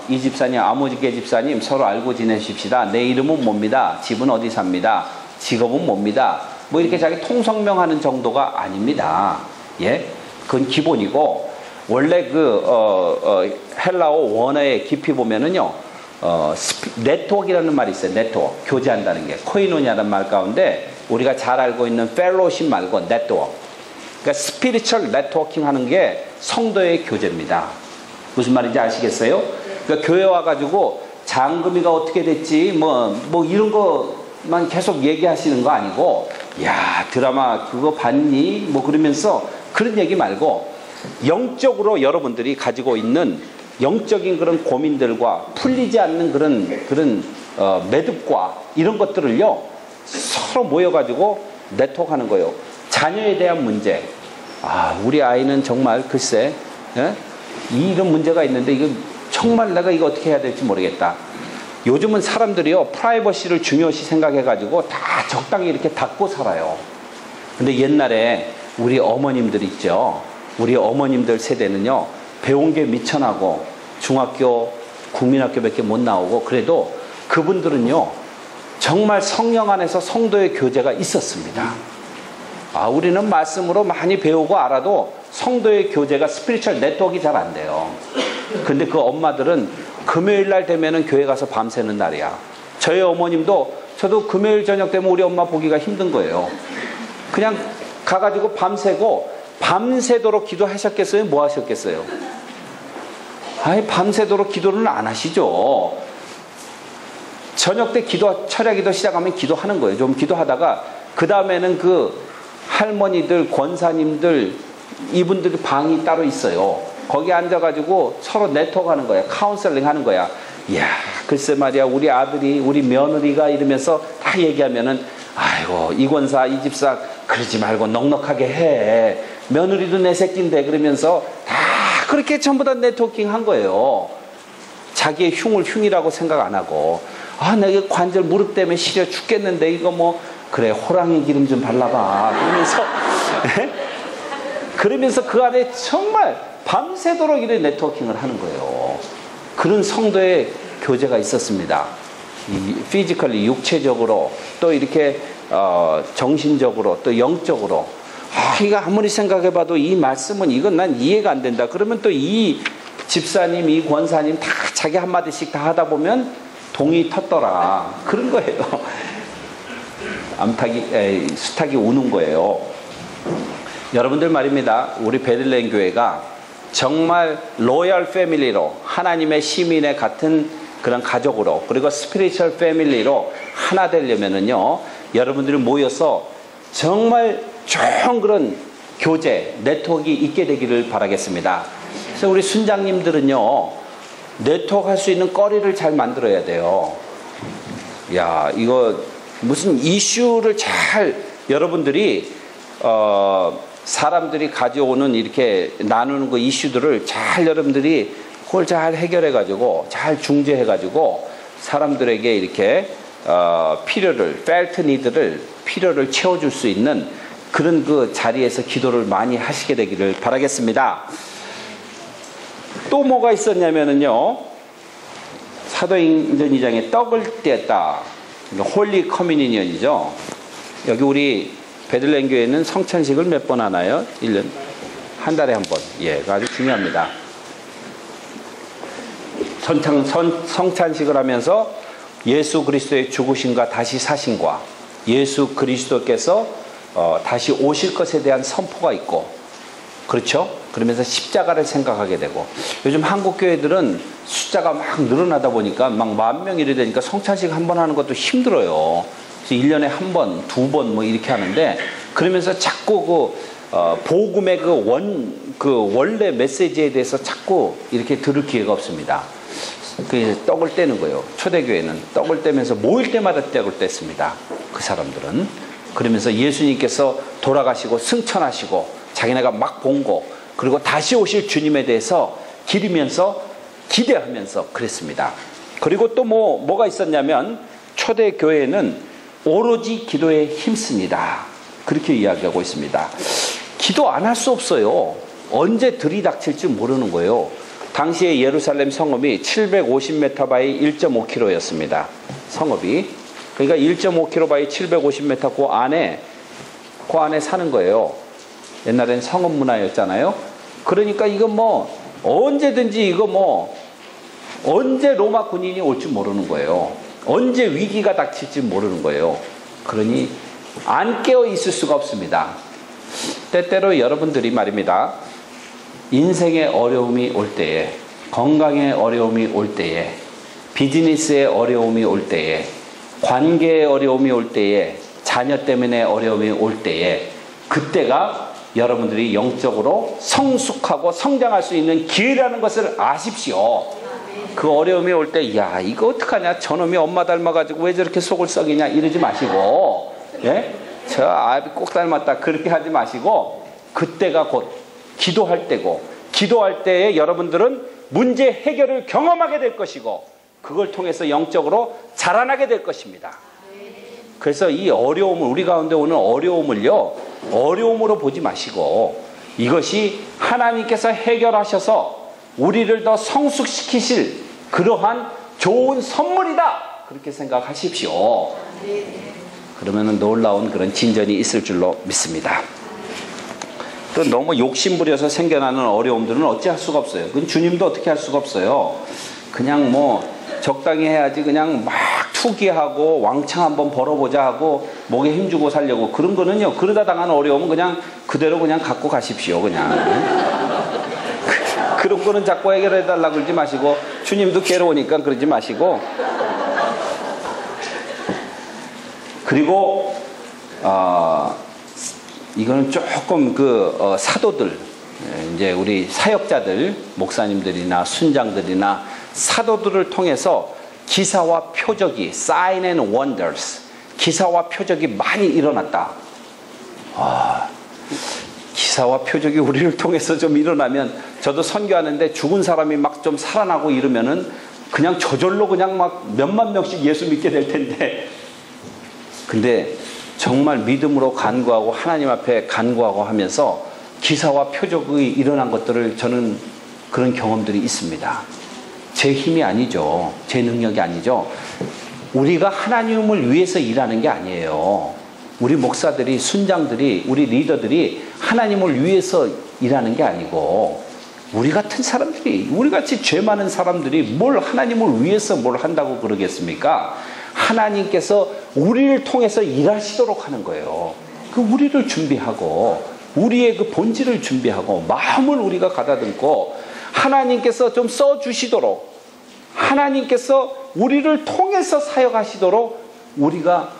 이 집사님, 아무개 집사님 서로 알고 지내십시다. 내 이름은 뭡니다. 집은 어디 삽니다. 직업은 뭡니다. 뭐 이렇게 자기 통성명하는 정도가 아닙니다. 예, 그건 기본이고, 원래 헬라어 원어의 깊이 보면은요, 네트워크라는 말이 있어요. 네트워크. 교제한다는 게. 코이노니아라는 말 가운데 우리가 잘 알고 있는 펠로십 말고 네트워크. 그러니까 스피리추얼 네트워킹 하는 게 성도의 교제입니다. 무슨 말인지 아시겠어요? 그러니까 교회 와가지고 장금이가 어떻게 됐지, 뭐 이런 거만 계속 얘기하시는 거 아니고, 야, 드라마 그거 봤니? 뭐 그러면서 그런 얘기 말고, 영적으로 여러분들이 가지고 있는 영적인 그런 고민들과 풀리지 않는 그런 매듭과 이런 것들을요, 서로 모여가지고 네트워크 하는 거예요. 자녀에 대한 문제. 우리 아이는 정말 글쎄, 이런 문제가 있는데 이거 정말 내가 이거 어떻게 해야 될지 모르겠다. 요즘은 사람들이요, 프라이버시를 중요시 생각해가지고 다 적당히 이렇게 닫고 살아요. 근데 옛날에 우리 어머님들 있죠. 우리 어머님들 세대는요, 배운 게 미천하고 중학교, 국민학교밖에 못 나오고, 그래도 그분들은요, 정말 성령 안에서 성도의 교제가 있었습니다. 우리는 말씀으로 많이 배우고 알아도 성도의 교제가 스피리추얼 네트워크가 잘 안 돼요. 근데 그 엄마들은 금요일 날 되면은 교회 가서 밤새는 날이야. 저희 어머님도, 저도 금요일 저녁 되면 우리 엄마 보기가 힘든 거예요. 그냥 가가지고 밤새고, 밤새도록 기도하셨겠어요? 뭐 하셨겠어요? 밤새도록 기도는 안 하시죠. 저녁 때 철야 기도 시작하면 기도하는 거예요. 좀 기도하다가 그 다음에는 그 할머니들, 권사님들, 이분들 방이 따로 있어요. 거기 앉아가지고 서로 네트워크 하는 거야. 카운셀링 하는 거야. 이야, 글쎄 말이야, 우리 아들이, 우리 며느리가 이러면서 다 얘기하면은, 아이고, 이 권사, 이 집사, 그러지 말고 넉넉하게 해. 며느리도 내 새끼인데, 그러면서 다 그렇게 전부 다 네트워킹 한 거예요. 자기의 흉을 흉이라고 생각 안 하고, 내가 관절 무릎 때문에 시려 죽겠는데, 이거 그래, 호랑이 기름 좀 발라봐. 그러면서 그 안에 정말 밤새도록 이런 네트워킹을 하는 거예요. 그런 성도의 교제가 있었습니다. 피지컬리, 육체적으로, 또 이렇게 정신적으로, 또 영적으로. 이거 아무리 생각해봐도 이 말씀은 이건 난 이해가 안 된다. 그러면 또 이 집사님, 이 권사님 다 자기 한마디씩 다 하다 보면 동이 텄더라. 그런 거예요. 수탉이 우는 거예요. 여러분들 말입니다. 우리 베들레헴 교회가 정말 로열 패밀리로, 하나님의 시민의 같은 그런 가족으로, 그리고 스피리추얼 패밀리로 하나 되려면은요, 여러분들이 모여서 정말 좋은 그런 교제, 네트워크가 있게 되기를 바라겠습니다. 그래서 우리 순장님들은요, 네트워크 할 수 있는 거리를 잘 만들어야 돼요. 야, 이거 무슨 이슈를 잘 여러분들이 사람들이 가져오는 이렇게 나누는 그 이슈들을 잘 여러분들이 그걸 잘 해결해 가지고 잘 중재해 가지고 사람들에게 이렇게 필요를, felt need를, 필요를 채워줄 수 있는 그런 그 자리에서 기도를 많이 하시게 되기를 바라겠습니다. 또 뭐가 있었냐면은요, 사도행전 2장에 떡을 떼었다. 홀리 커뮤니언이죠. 여기 우리 베들레헴 교회는 성찬식을 몇 번 하나요? 1년, 한 달에 한 번. 예, 아주 중요합니다. 성찬식을 하면서 예수 그리스도의 죽으심과 다시 사심과 예수 그리스도께서 다시 오실 것에 대한 선포가 있고, 그렇죠? 그러면서 십자가를 생각하게 되고, 요즘 한국 교회들은 숫자가 막 늘어나다 보니까 막 10,000명 이래 되니까 성찬식 한 번 하는 것도 힘들어요. 그래서 1년에 한 번, 2번 뭐 이렇게 하는데, 그러면서 자꾸 복음의 원래 메시지에 대해서 자꾸 이렇게 들을 기회가 없습니다. 그래서 떡을 떼는 거예요. 초대교회는 떡을 떼면서 모일 때마다 떡을 뗐습니다. 그 사람들은. 그러면서 예수님께서 돌아가시고 승천하시고 자기네가 막 본 거, 그리고 다시 오실 주님에 대해서 기리면서 기대하면서 그랬습니다. 그리고 또 뭐가 있었냐면, 초대교회는 오로지 기도에 힘씁니다. 그렇게 이야기하고 있습니다. 기도 안 할 수 없어요. 언제 들이닥칠지 모르는 거예요. 당시에 예루살렘 성읍이 750m 바이 1.5km였습니다. 성읍이. 그러니까 1.5km 바이 750m 그 안에 사는 거예요. 옛날엔 성읍 문화였잖아요. 그러니까 이거 뭐 언제든지 이거 뭐 언제 로마 군인이 올지 모르는 거예요. 언제 위기가 닥칠지 모르는 거예요. 그러니 안 깨어 있을 수가 없습니다. 때때로 여러분들이 말입니다. 인생의 어려움이 올 때에, 건강의 어려움이 올 때에, 비즈니스의 어려움이 올 때에, 관계의 어려움이 올 때에, 자녀 때문에 어려움이 올 때에, 그때가 여러분들이 영적으로 성숙하고 성장할 수 있는 기회라는 것을 아십시오. 그 어려움이 올 때, 야, 이거 어떡하냐? 저놈이 엄마 닮아가지고 왜 저렇게 속을 썩이냐? 이러지 마시고, 예? 저 아비 꼭 닮았다. 그렇게 하지 마시고, 그때가 곧 기도할 때고, 기도할 때에 여러분들은 문제 해결을 경험하게 될 것이고, 그걸 통해서 영적으로 자라나게 될 것입니다. 그래서 이 어려움을, 우리 가운데 오는 어려움을요, 어려움으로 보지 마시고, 이것이 하나님께서 해결하셔서 우리를 더 성숙시키실 그러한 좋은 선물이다, 그렇게 생각하십시오. 그러면 놀라운 그런 진전이 있을 줄로 믿습니다. 또 너무 욕심부려서 생겨나는 어려움들은 어찌할 수가 없어요. 그건 주님도 어떻게 할 수가 없어요. 그냥 뭐 적당히 해야지, 그냥 막 투기하고 왕창 한번 벌어보자 하고 목에 힘주고 살려고, 그런 거는요, 그러다 당하는 어려움은 그냥 그대로 그냥 갖고 가십시오. 그냥 그런 거는 자꾸 해결해 달라고 그러지 마시고, 주님도 괴로우니까 그러지 마시고, 그리고 이거는 조금 사도들, 이제 우리 사역자들, 목사님들이나 순장들이나 사도들을 통해서 기사와 표적이, sign and wonders, 기사와 표적이 많이 일어났다. 기사와 표적이 우리를 통해서 좀 일어나면, 저도 선교하는데 죽은 사람이 막 좀 살아나고 이러면은 그냥 저절로 그냥 막 몇만 명씩 예수 믿게 될 텐데, 근데 정말 믿음으로 간구하고 하나님 앞에 간구하고 하면서 기사와 표적이 일어난 것들을 저는 그런 경험들이 있습니다. 제 힘이 아니죠. 제 능력이 아니죠. 우리가 하나님을 위해서 일하는 게 아니에요. 우리 목사들이, 순장들이, 우리 리더들이 하나님을 위해서 일하는 게 아니고, 우리 같은 사람들이, 우리 같이 죄 많은 사람들이 뭘 하나님을 위해서 뭘 한다고 그러겠습니까? 하나님께서 우리를 통해서 일하시도록 하는 거예요. 그 우리를 준비하고, 우리의 그 본질을 준비하고, 마음을 우리가 가다듬고, 하나님께서 좀 써주시도록, 하나님께서 우리를 통해서 사역하시도록 우리가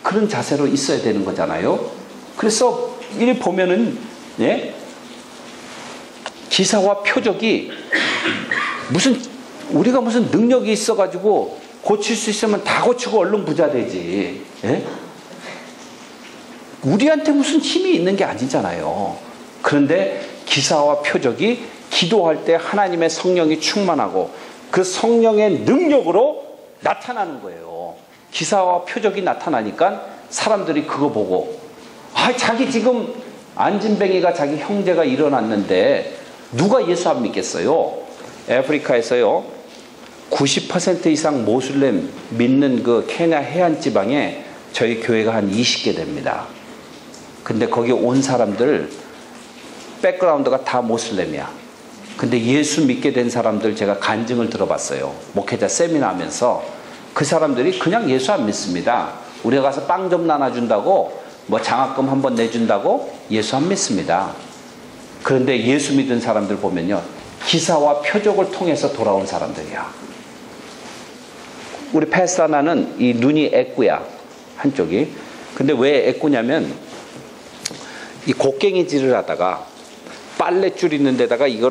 그런 자세로 있어야 되는 거잖아요. 그래서 이 보면은, 예? 기사와 표적이 우리가 무슨 능력이 있어가지고 고칠 수 있으면 다 고치고 얼른 부자 되지. 예? 우리한테 무슨 힘이 있는 게 아니잖아요. 그런데 기사와 표적이 기도할 때 하나님의 성령이 충만하고 그 성령의 능력으로 나타나는 거예요. 기사와 표적이 나타나니까 사람들이 그거 보고, 자기 지금 안진뱅이가 자기 형제가 일어났는데 누가 예수 안 믿겠어요? 아프리카에서요, 90% 이상 모슬렘 믿는 그 케냐 해안 지방에 저희 교회가 한 20개 됩니다. 근데 거기 온 사람들 백그라운드가 다 모슬렘이야. 근데 예수 믿게 된 사람들 제가 간증을 들어봤어요. 목회자 세미나 하면서 그 사람들이 그냥 예수 안 믿습니다. 우리가 가서 빵 좀 나눠준다고, 뭐 장학금 한번 내준다고 예수 안 믿습니다. 그런데 예수 믿은 사람들 보면요, 기사와 표적을 통해서 돌아온 사람들이야. 우리 패스 하나는 이 눈이 애꾸야, 한쪽이. 근데 왜 애꾸냐면 이 곡괭이질을 하다가 빨랫줄 있는 데다가 이거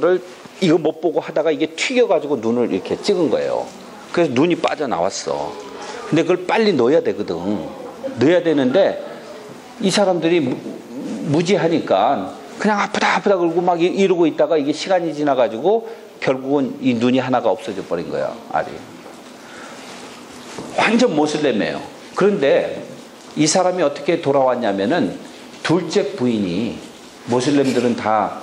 못 보고 하다가 이게 튀겨가지고 눈을 이렇게 찍은 거예요. 그래서 눈이 빠져나왔어. 근데 그걸 빨리 넣어야 되거든. 넣어야 되는데 이 사람들이 무지하니까 그냥 아프다 그러고 막 이러고 있다가 이게 시간이 지나가지고 결국은 이 눈이 하나가 없어져 버린 거야, 알이. 완전 모슬렘이에요. 그런데 이 사람이 어떻게 돌아왔냐면은 둘째 부인이, 모슬렘들은 다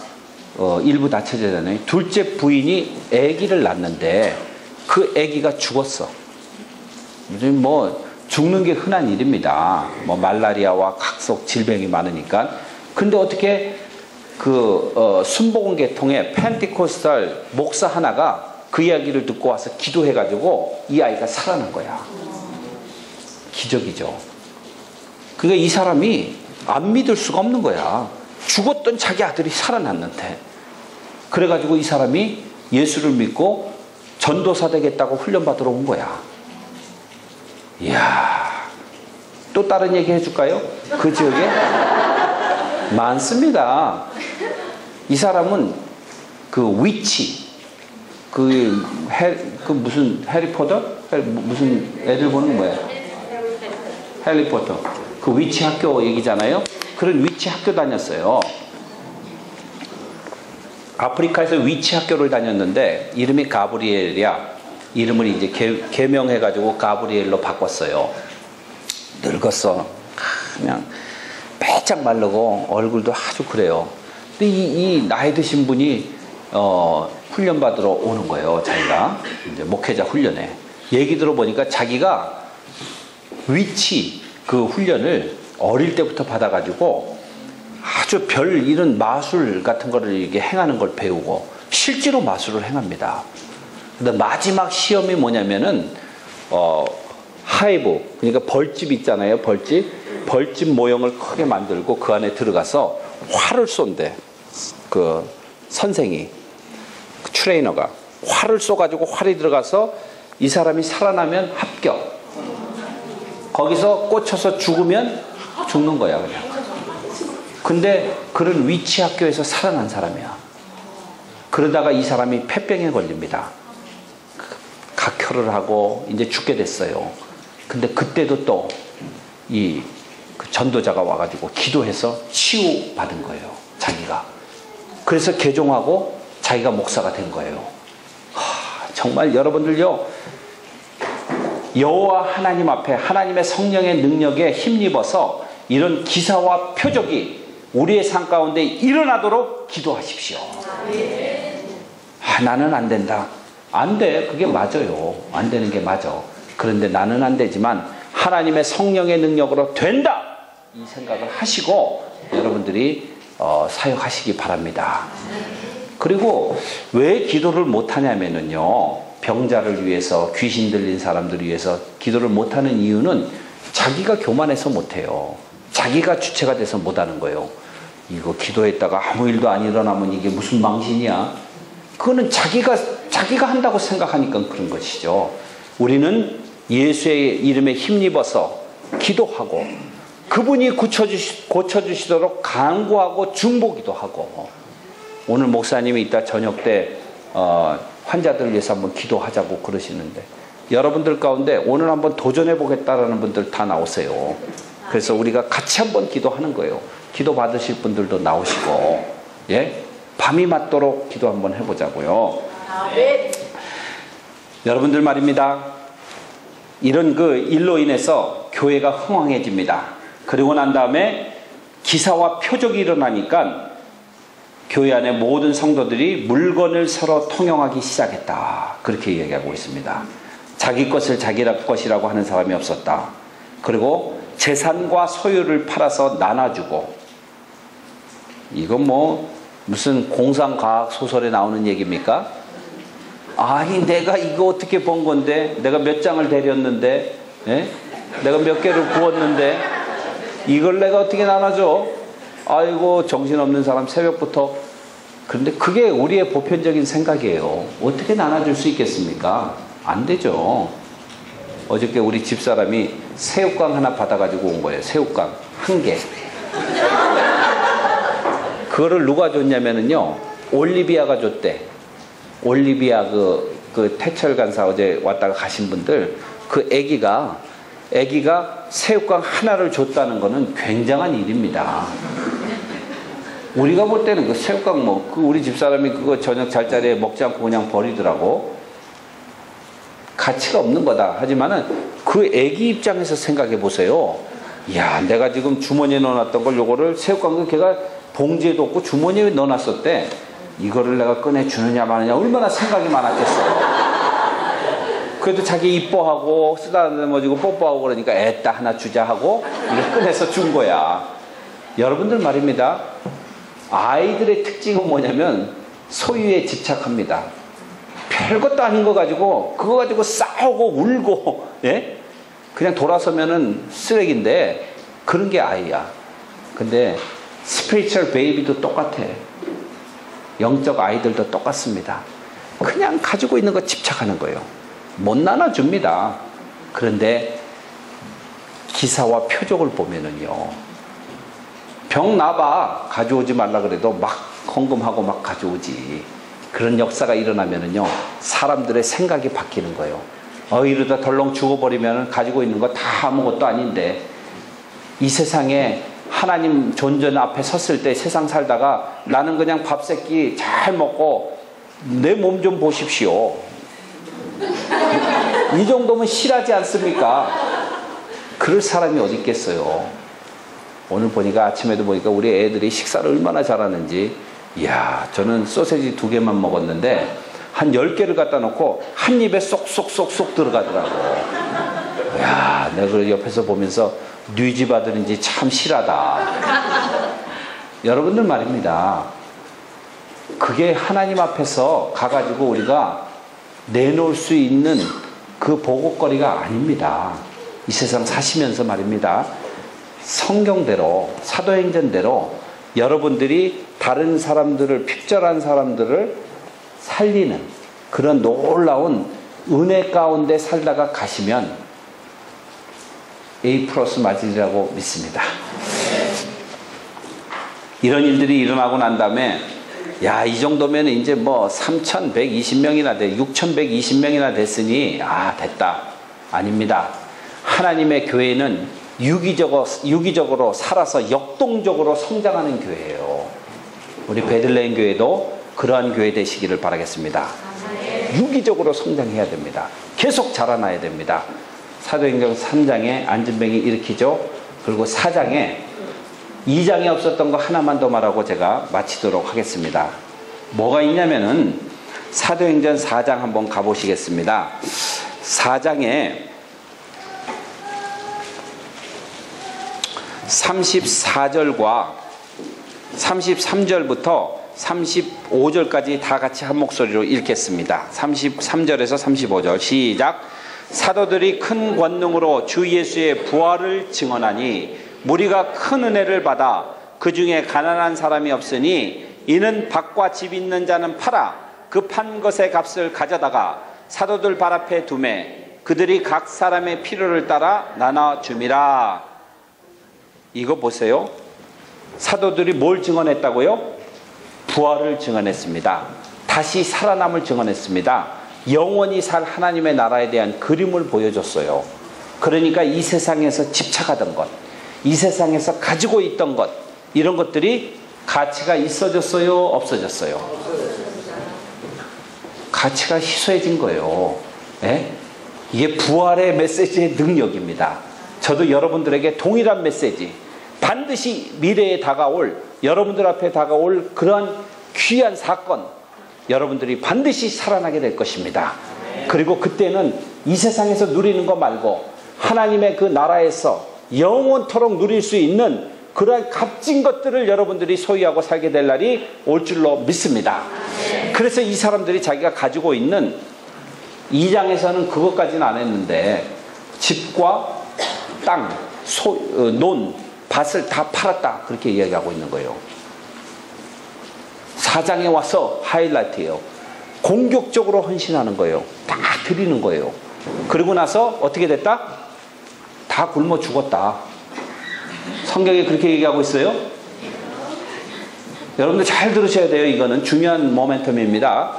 일부 다쳐지잖아요. 둘째 부인이 아기를 낳는데 그 아기가 죽었어. 뭐 죽는 게 흔한 일입니다. 뭐 말라리아와 각속 질병이 많으니까. 근데 어떻게 순복음 계통의 펜티코스탈 목사 하나가 그 이야기를 듣고 와서 기도해가지고 이 아이가 살아난 거야. 기적이죠. 그러니까 이 사람이 안 믿을 수가 없는 거야. 죽었던 자기 아들이 살아났는데. 그래가지고 이 사람이 예수를 믿고 전도사 되겠다고 훈련받으러 온 거야. 이야, 또 다른 얘기 해줄까요? 그 지역에 많습니다. 이 사람은 그 위치, 무슨 해리포터? 무슨 애들 보는 거야? 해리포터. 그 위치 학교 얘기잖아요. 그런 위치 학교 다녔어요. 아프리카에서 위치 학교를 다녔는데 이름이 가브리엘이야. 이름을 이제 개명해가지고 가브리엘로 바꿨어요. 늙었어. 그냥 빼짝 마르고 얼굴도 아주 그래요. 근데 이 나이 드신 분이 훈련 받으러 오는 거예요. 자기가 이제 목회자 훈련에. 얘기 들어보니까 자기가 위치 그 훈련을 어릴 때부터 받아가지고 아주 별 이런 마술 같은 거를 이렇게 행하는 걸 배우고 실제로 마술을 행합니다. 근데 마지막 시험이 뭐냐면은 하이브, 그러니까 벌집 있잖아요. 벌집 모형을 크게 만들고 그 안에 들어가서 활을 쏜대. 그 선생이, 그 트레이너가 활을 쏘가지고 활이 들어가서 이 사람이 살아나면 합격. 거기서 꽂혀서 죽으면 죽는 거야, 그냥. 근데 그런 위치 학교에서 살아난 사람이야. 그러다가 이 사람이 폐병에 걸립니다. 각혈을 하고 이제 죽게 됐어요. 근데 그때도 또 그 전도자가 와가지고 기도해서 치유받은 거예요. 자기가. 그래서 개종하고 자기가 목사가 된 거예요. 정말 여러분들요, 여호와 하나님 앞에 하나님의 성령의 능력에 힘입어서 이런 기사와 표적이 우리의 삶 가운데 일어나도록 기도하십시오. 나는 안 된다. 안 돼. 그게 맞아요. 안 되는 게 맞아. 그런데 나는 안 되지만 하나님의 성령의 능력으로 된다. 이 생각을 하시고 여러분들이 사역하시기 바랍니다. 그리고 왜 기도를 못하냐면요, 병자를 위해서, 귀신 들린 사람들을 위해서 기도를 못하는 이유는 자기가 교만해서 못해요. 자기가 주체가 돼서 못하는 거예요. 이거 기도했다가 아무 일도 안 일어나면 이게 무슨 망신이야? 그거는 자기가 한다고 생각하니까 그런 것이죠. 우리는 예수의 이름에 힘입어서 기도하고 그분이 고쳐주시도록 간구하고 중보기도 하고, 오늘 목사님이 이따 저녁 때 환자들을 위해서 한번 기도하자고 그러시는데, 여러분들 가운데 오늘 한번 도전해 보겠다라는 분들 다 나오세요. 그래서 우리가 같이 한번 기도하는 거예요. 기도 받으실 분들도 나오시고, 예? 밤이 맞도록 기도 한번 해보자고요. 여러분들 말입니다. 이런 그 일로 인해서 교회가 흥왕해집니다. 그리고 난 다음에 기사와 표적이 일어나니까 교회 안에 모든 성도들이 물건을 서로 통용하기 시작했다. 그렇게 이야기하고 있습니다. 자기 것을 자기 것이라고 하는 사람이 없었다. 그리고 재산과 소유를 팔아서 나눠주고, 이건 뭐 무슨 공상과학 소설에 나오는 얘기입니까? 아니, 내가 이거 어떻게 번 건데, 내가 몇 장을 데렸는데, 예? 내가 몇 개를 구웠는데 이걸 내가 어떻게 나눠줘? 아이고, 정신없는 사람 새벽부터. 그런데 그게 우리의 보편적인 생각이에요. 어떻게 나눠줄 수 있겠습니까? 안 되죠. 어저께 우리 집사람이 새우깡 하나 받아가지고 온 거예요. 새우깡 1개. 그거를 누가 줬냐면은요, 올리비아가 줬대. 올리비아 그 태철 간사 어제 왔다가 가신 분들, 그 애기가 새우깡 하나를 줬다는 거는 굉장한 일입니다. 우리가 볼 때는 그 새우깡 우리 집사람이 그거 저녁 잘 자리에 먹지 않고 그냥 버리더라고. 가치가 없는 거다. 하지만은 그 애기 입장에서 생각해 보세요. 야, 내가 지금 주머니에 넣어놨던 걸 요거를 새우깡 걔가 봉지에도 없고 주머니에 넣어놨었대. 이거를 내가 꺼내 주느냐 마느냐 얼마나 생각이 많았겠어. 그래도 자기 이뻐하고 쓰다듬어지고 뽀뽀하고 그러니까 애따 하나 주자 하고 이거 꺼내서 준 거야. 여러분들 말입니다. 아이들의 특징은 뭐냐면 소유에 집착합니다. 별것도 아닌 거 가지고 그거 가지고 싸우고 울고, 예? 그냥 돌아서면은 쓰레기인데 그런 게 아이야. 근데 스피리추얼 베이비도 똑같아. 영적 아이들도 똑같습니다. 그냥 가지고 있는 거 집착하는 거예요. 못 나눠줍니다. 그런데 기사와 표적을 보면은요, 병 나봐 가져오지 말라 그래도 막 헌금하고 막 가져오지. 그런 역사가 일어나면은요, 사람들의 생각이 바뀌는 거예요. 이러다 덜렁 죽어버리면 가지고 있는 거 다 아무것도 아닌데, 이 세상에 하나님 존전 앞에 섰을 때 세상 살다가 나는 그냥 밥 세끼 잘 먹고 내 몸 좀 보십시오. 이 정도면 실하지 않습니까? 그럴 사람이 어디 있겠어요. 오늘 보니까 아침에도 보니까 우리 애들이 식사를 얼마나 잘하는지. 이야, 저는 소세지 2개만 먹었는데 한 10개를 갖다 놓고 한 입에 쏙쏙쏙쏙 들어가더라고. 이야, 내가 그 옆에서 보면서 네 집 아들인지 참 실하다. 여러분들 말입니다. 그게 하나님 앞에서 가가지고 우리가 내놓을 수 있는 그 보고거리가 아닙니다. 이 세상 사시면서 말입니다. 성경대로, 사도행전대로 여러분들이 다른 사람들을, 핍절한 사람들을 살리는 그런 놀라운 은혜 가운데 살다가 가시면 A+ 맞으리라고 믿습니다. 이런 일들이 일어나고 난 다음에, 야, 이 정도면 이제 뭐 3,120명이나 6,120명이나 됐으니 됐다. 아닙니다. 하나님의 교회는 유기적으로 살아서 역동적으로 성장하는 교회예요. 우리 베들레헴 교회도 그러한 교회 되시기를 바라겠습니다. 유기적으로 성장해야 됩니다. 계속 자라나야 됩니다. 사도행전 3장에 안진뱅이 일으키죠. 그리고 4장에 2장에 없었던 거 하나만 더 말하고 제가 마치도록 하겠습니다. 뭐가 있냐면은 사도행전 4장 한번 가보시겠습니다. 4장에 34절과 33절부터 35절까지 다 같이 한 목소리로 읽겠습니다. 33절에서 35절 시작. 사도들이 큰 권능으로 주 예수의 부활을 증언하니 무리가 큰 은혜를 받아 그 중에 가난한 사람이 없으니 이는 밭과 집 있는 자는 팔아 그 판 것의 값을 가져다가 사도들 발 앞에 두매 그들이 각 사람의 필요를 따라 나눠 줌이라. 이거 보세요. 사도들이 뭘 증언했다고요? 부활을 증언했습니다. 다시 살아남을 증언했습니다. 영원히 살 하나님의 나라에 대한 그림을 보여줬어요. 그러니까 이 세상에서 집착하던 것, 이 세상에서 가지고 있던 것, 이런 것들이 가치가 있어졌어요? 없어졌어요? 가치가 희소해진 거예요. 예? 이게 부활의 메시지의 능력입니다. 저도 여러분들에게 동일한 메시지, 반드시 미래에 다가올, 여러분들 앞에 다가올 그러한 귀한 사건, 여러분들이 반드시 살아나게 될 것입니다. 그리고 그때는 이 세상에서 누리는 거 말고 하나님의 그 나라에서 영원토록 누릴 수 있는 그러한 값진 것들을 여러분들이 소유하고 살게 될 날이 올 줄로 믿습니다. 그래서 이 사람들이 자기가 가지고 있는, 2장에서는 그것까지는 안 했는데 집과 땅, 논, 밭을 다 팔았다, 그렇게 이야기하고 있는 거예요. 4장에 와서 하이라이트예요. 공격적으로 헌신하는 거예요. 다 드리는 거예요. 그리고 나서 어떻게 됐다? 다 굶어 죽었다. 성경이 그렇게 얘기하고 있어요. 여러분들 잘 들으셔야 돼요. 이거는 중요한 모멘텀입니다.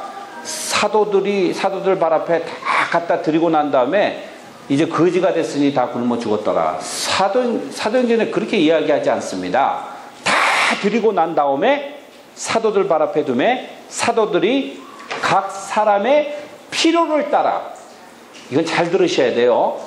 사도들 발 앞에 다 갖다 드리고 난 다음에 이제 거지가 됐으니 다 굶어 죽었더라. 사도행전에 그렇게 이야기하지 않습니다. 다 드리고 난 다음에 사도들 발 앞에 두매 사도들이 각 사람의 필요를 따라, 이건 잘 들으셔야 돼요.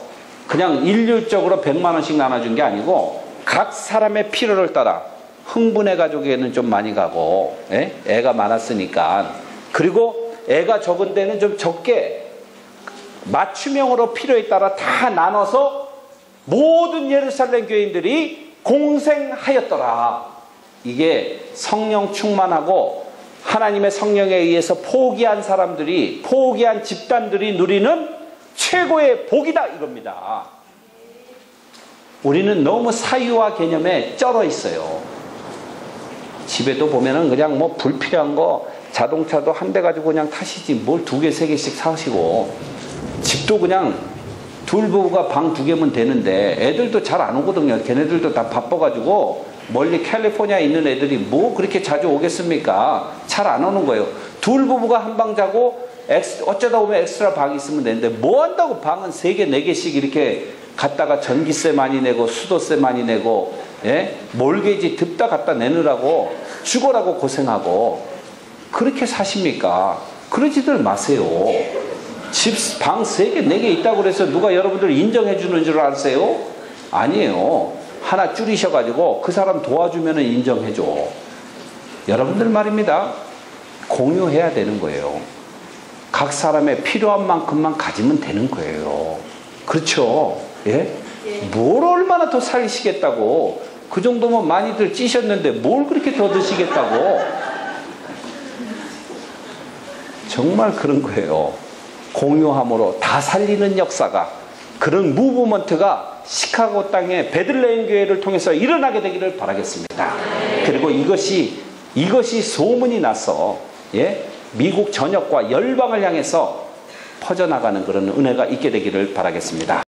그냥 일률적으로 100만 원씩 나눠준 게 아니고 각 사람의 필요를 따라. 흥분해 가족에는 좀 많이 가고, 애가 많았으니까. 그리고 애가 적은 데는 좀 적게 맞춤형으로 필요에 따라 다 나눠서 모든 예루살렘 교인들이 공생하였더라. 이게 성령 충만하고 하나님의 성령에 의해서 포기한 사람들이, 포기한 집단들이 누리는 최고의 복이다 이겁니다. 우리는 너무 사유화 개념에 쩔어 있어요. 집에도 보면은 그냥 뭐 불필요한 거 자동차도 한 대 가지고 그냥 타시지 뭘 2개, 3개씩 사시고, 집도 그냥 둘 부부가 방 2개면 되는데 애들도 잘 안 오거든요. 걔네들도 다 바빠가지고 멀리 캘리포니아에 있는 애들이 뭐 그렇게 자주 오겠습니까? 잘 안 오는 거예요. 둘 부부가 한 방 자고 어쩌다 보면 엑스트라 방이 있으면 되는데 뭐 한다고 방은 3개, 4개씩 이렇게 갖다가 전기세 많이 내고 수도세 많이 내고, 예? 몰개지 듭다 갖다 내느라고 죽어라고 고생하고 그렇게 사십니까? 그러지들 마세요. 집 방 3개, 4개 있다고 그래서 누가 여러분들 인정해 주는 줄 아세요? 아니에요. 하나 줄이셔가지고 그 사람 도와주면 인정해줘. 여러분들 말입니다. 공유해야 되는 거예요. 각 사람의 필요한 만큼만 가지면 되는 거예요. 그렇죠? 예? 뭘 얼마나 더 살리시겠다고. 그 정도면 많이들 찌셨는데 뭘 그렇게 더 드시겠다고. 정말 그런 거예요. 공유함으로 다 살리는 역사가, 그런 무브먼트가 시카고 땅의 베들레헴 교회를 통해서 일어나게 되기를 바라겠습니다. 그리고 이것이 소문이 나서, 예? 미국 전역과 열방을 향해서 퍼져나가는 그런 은혜가 있게 되기를 바라겠습니다.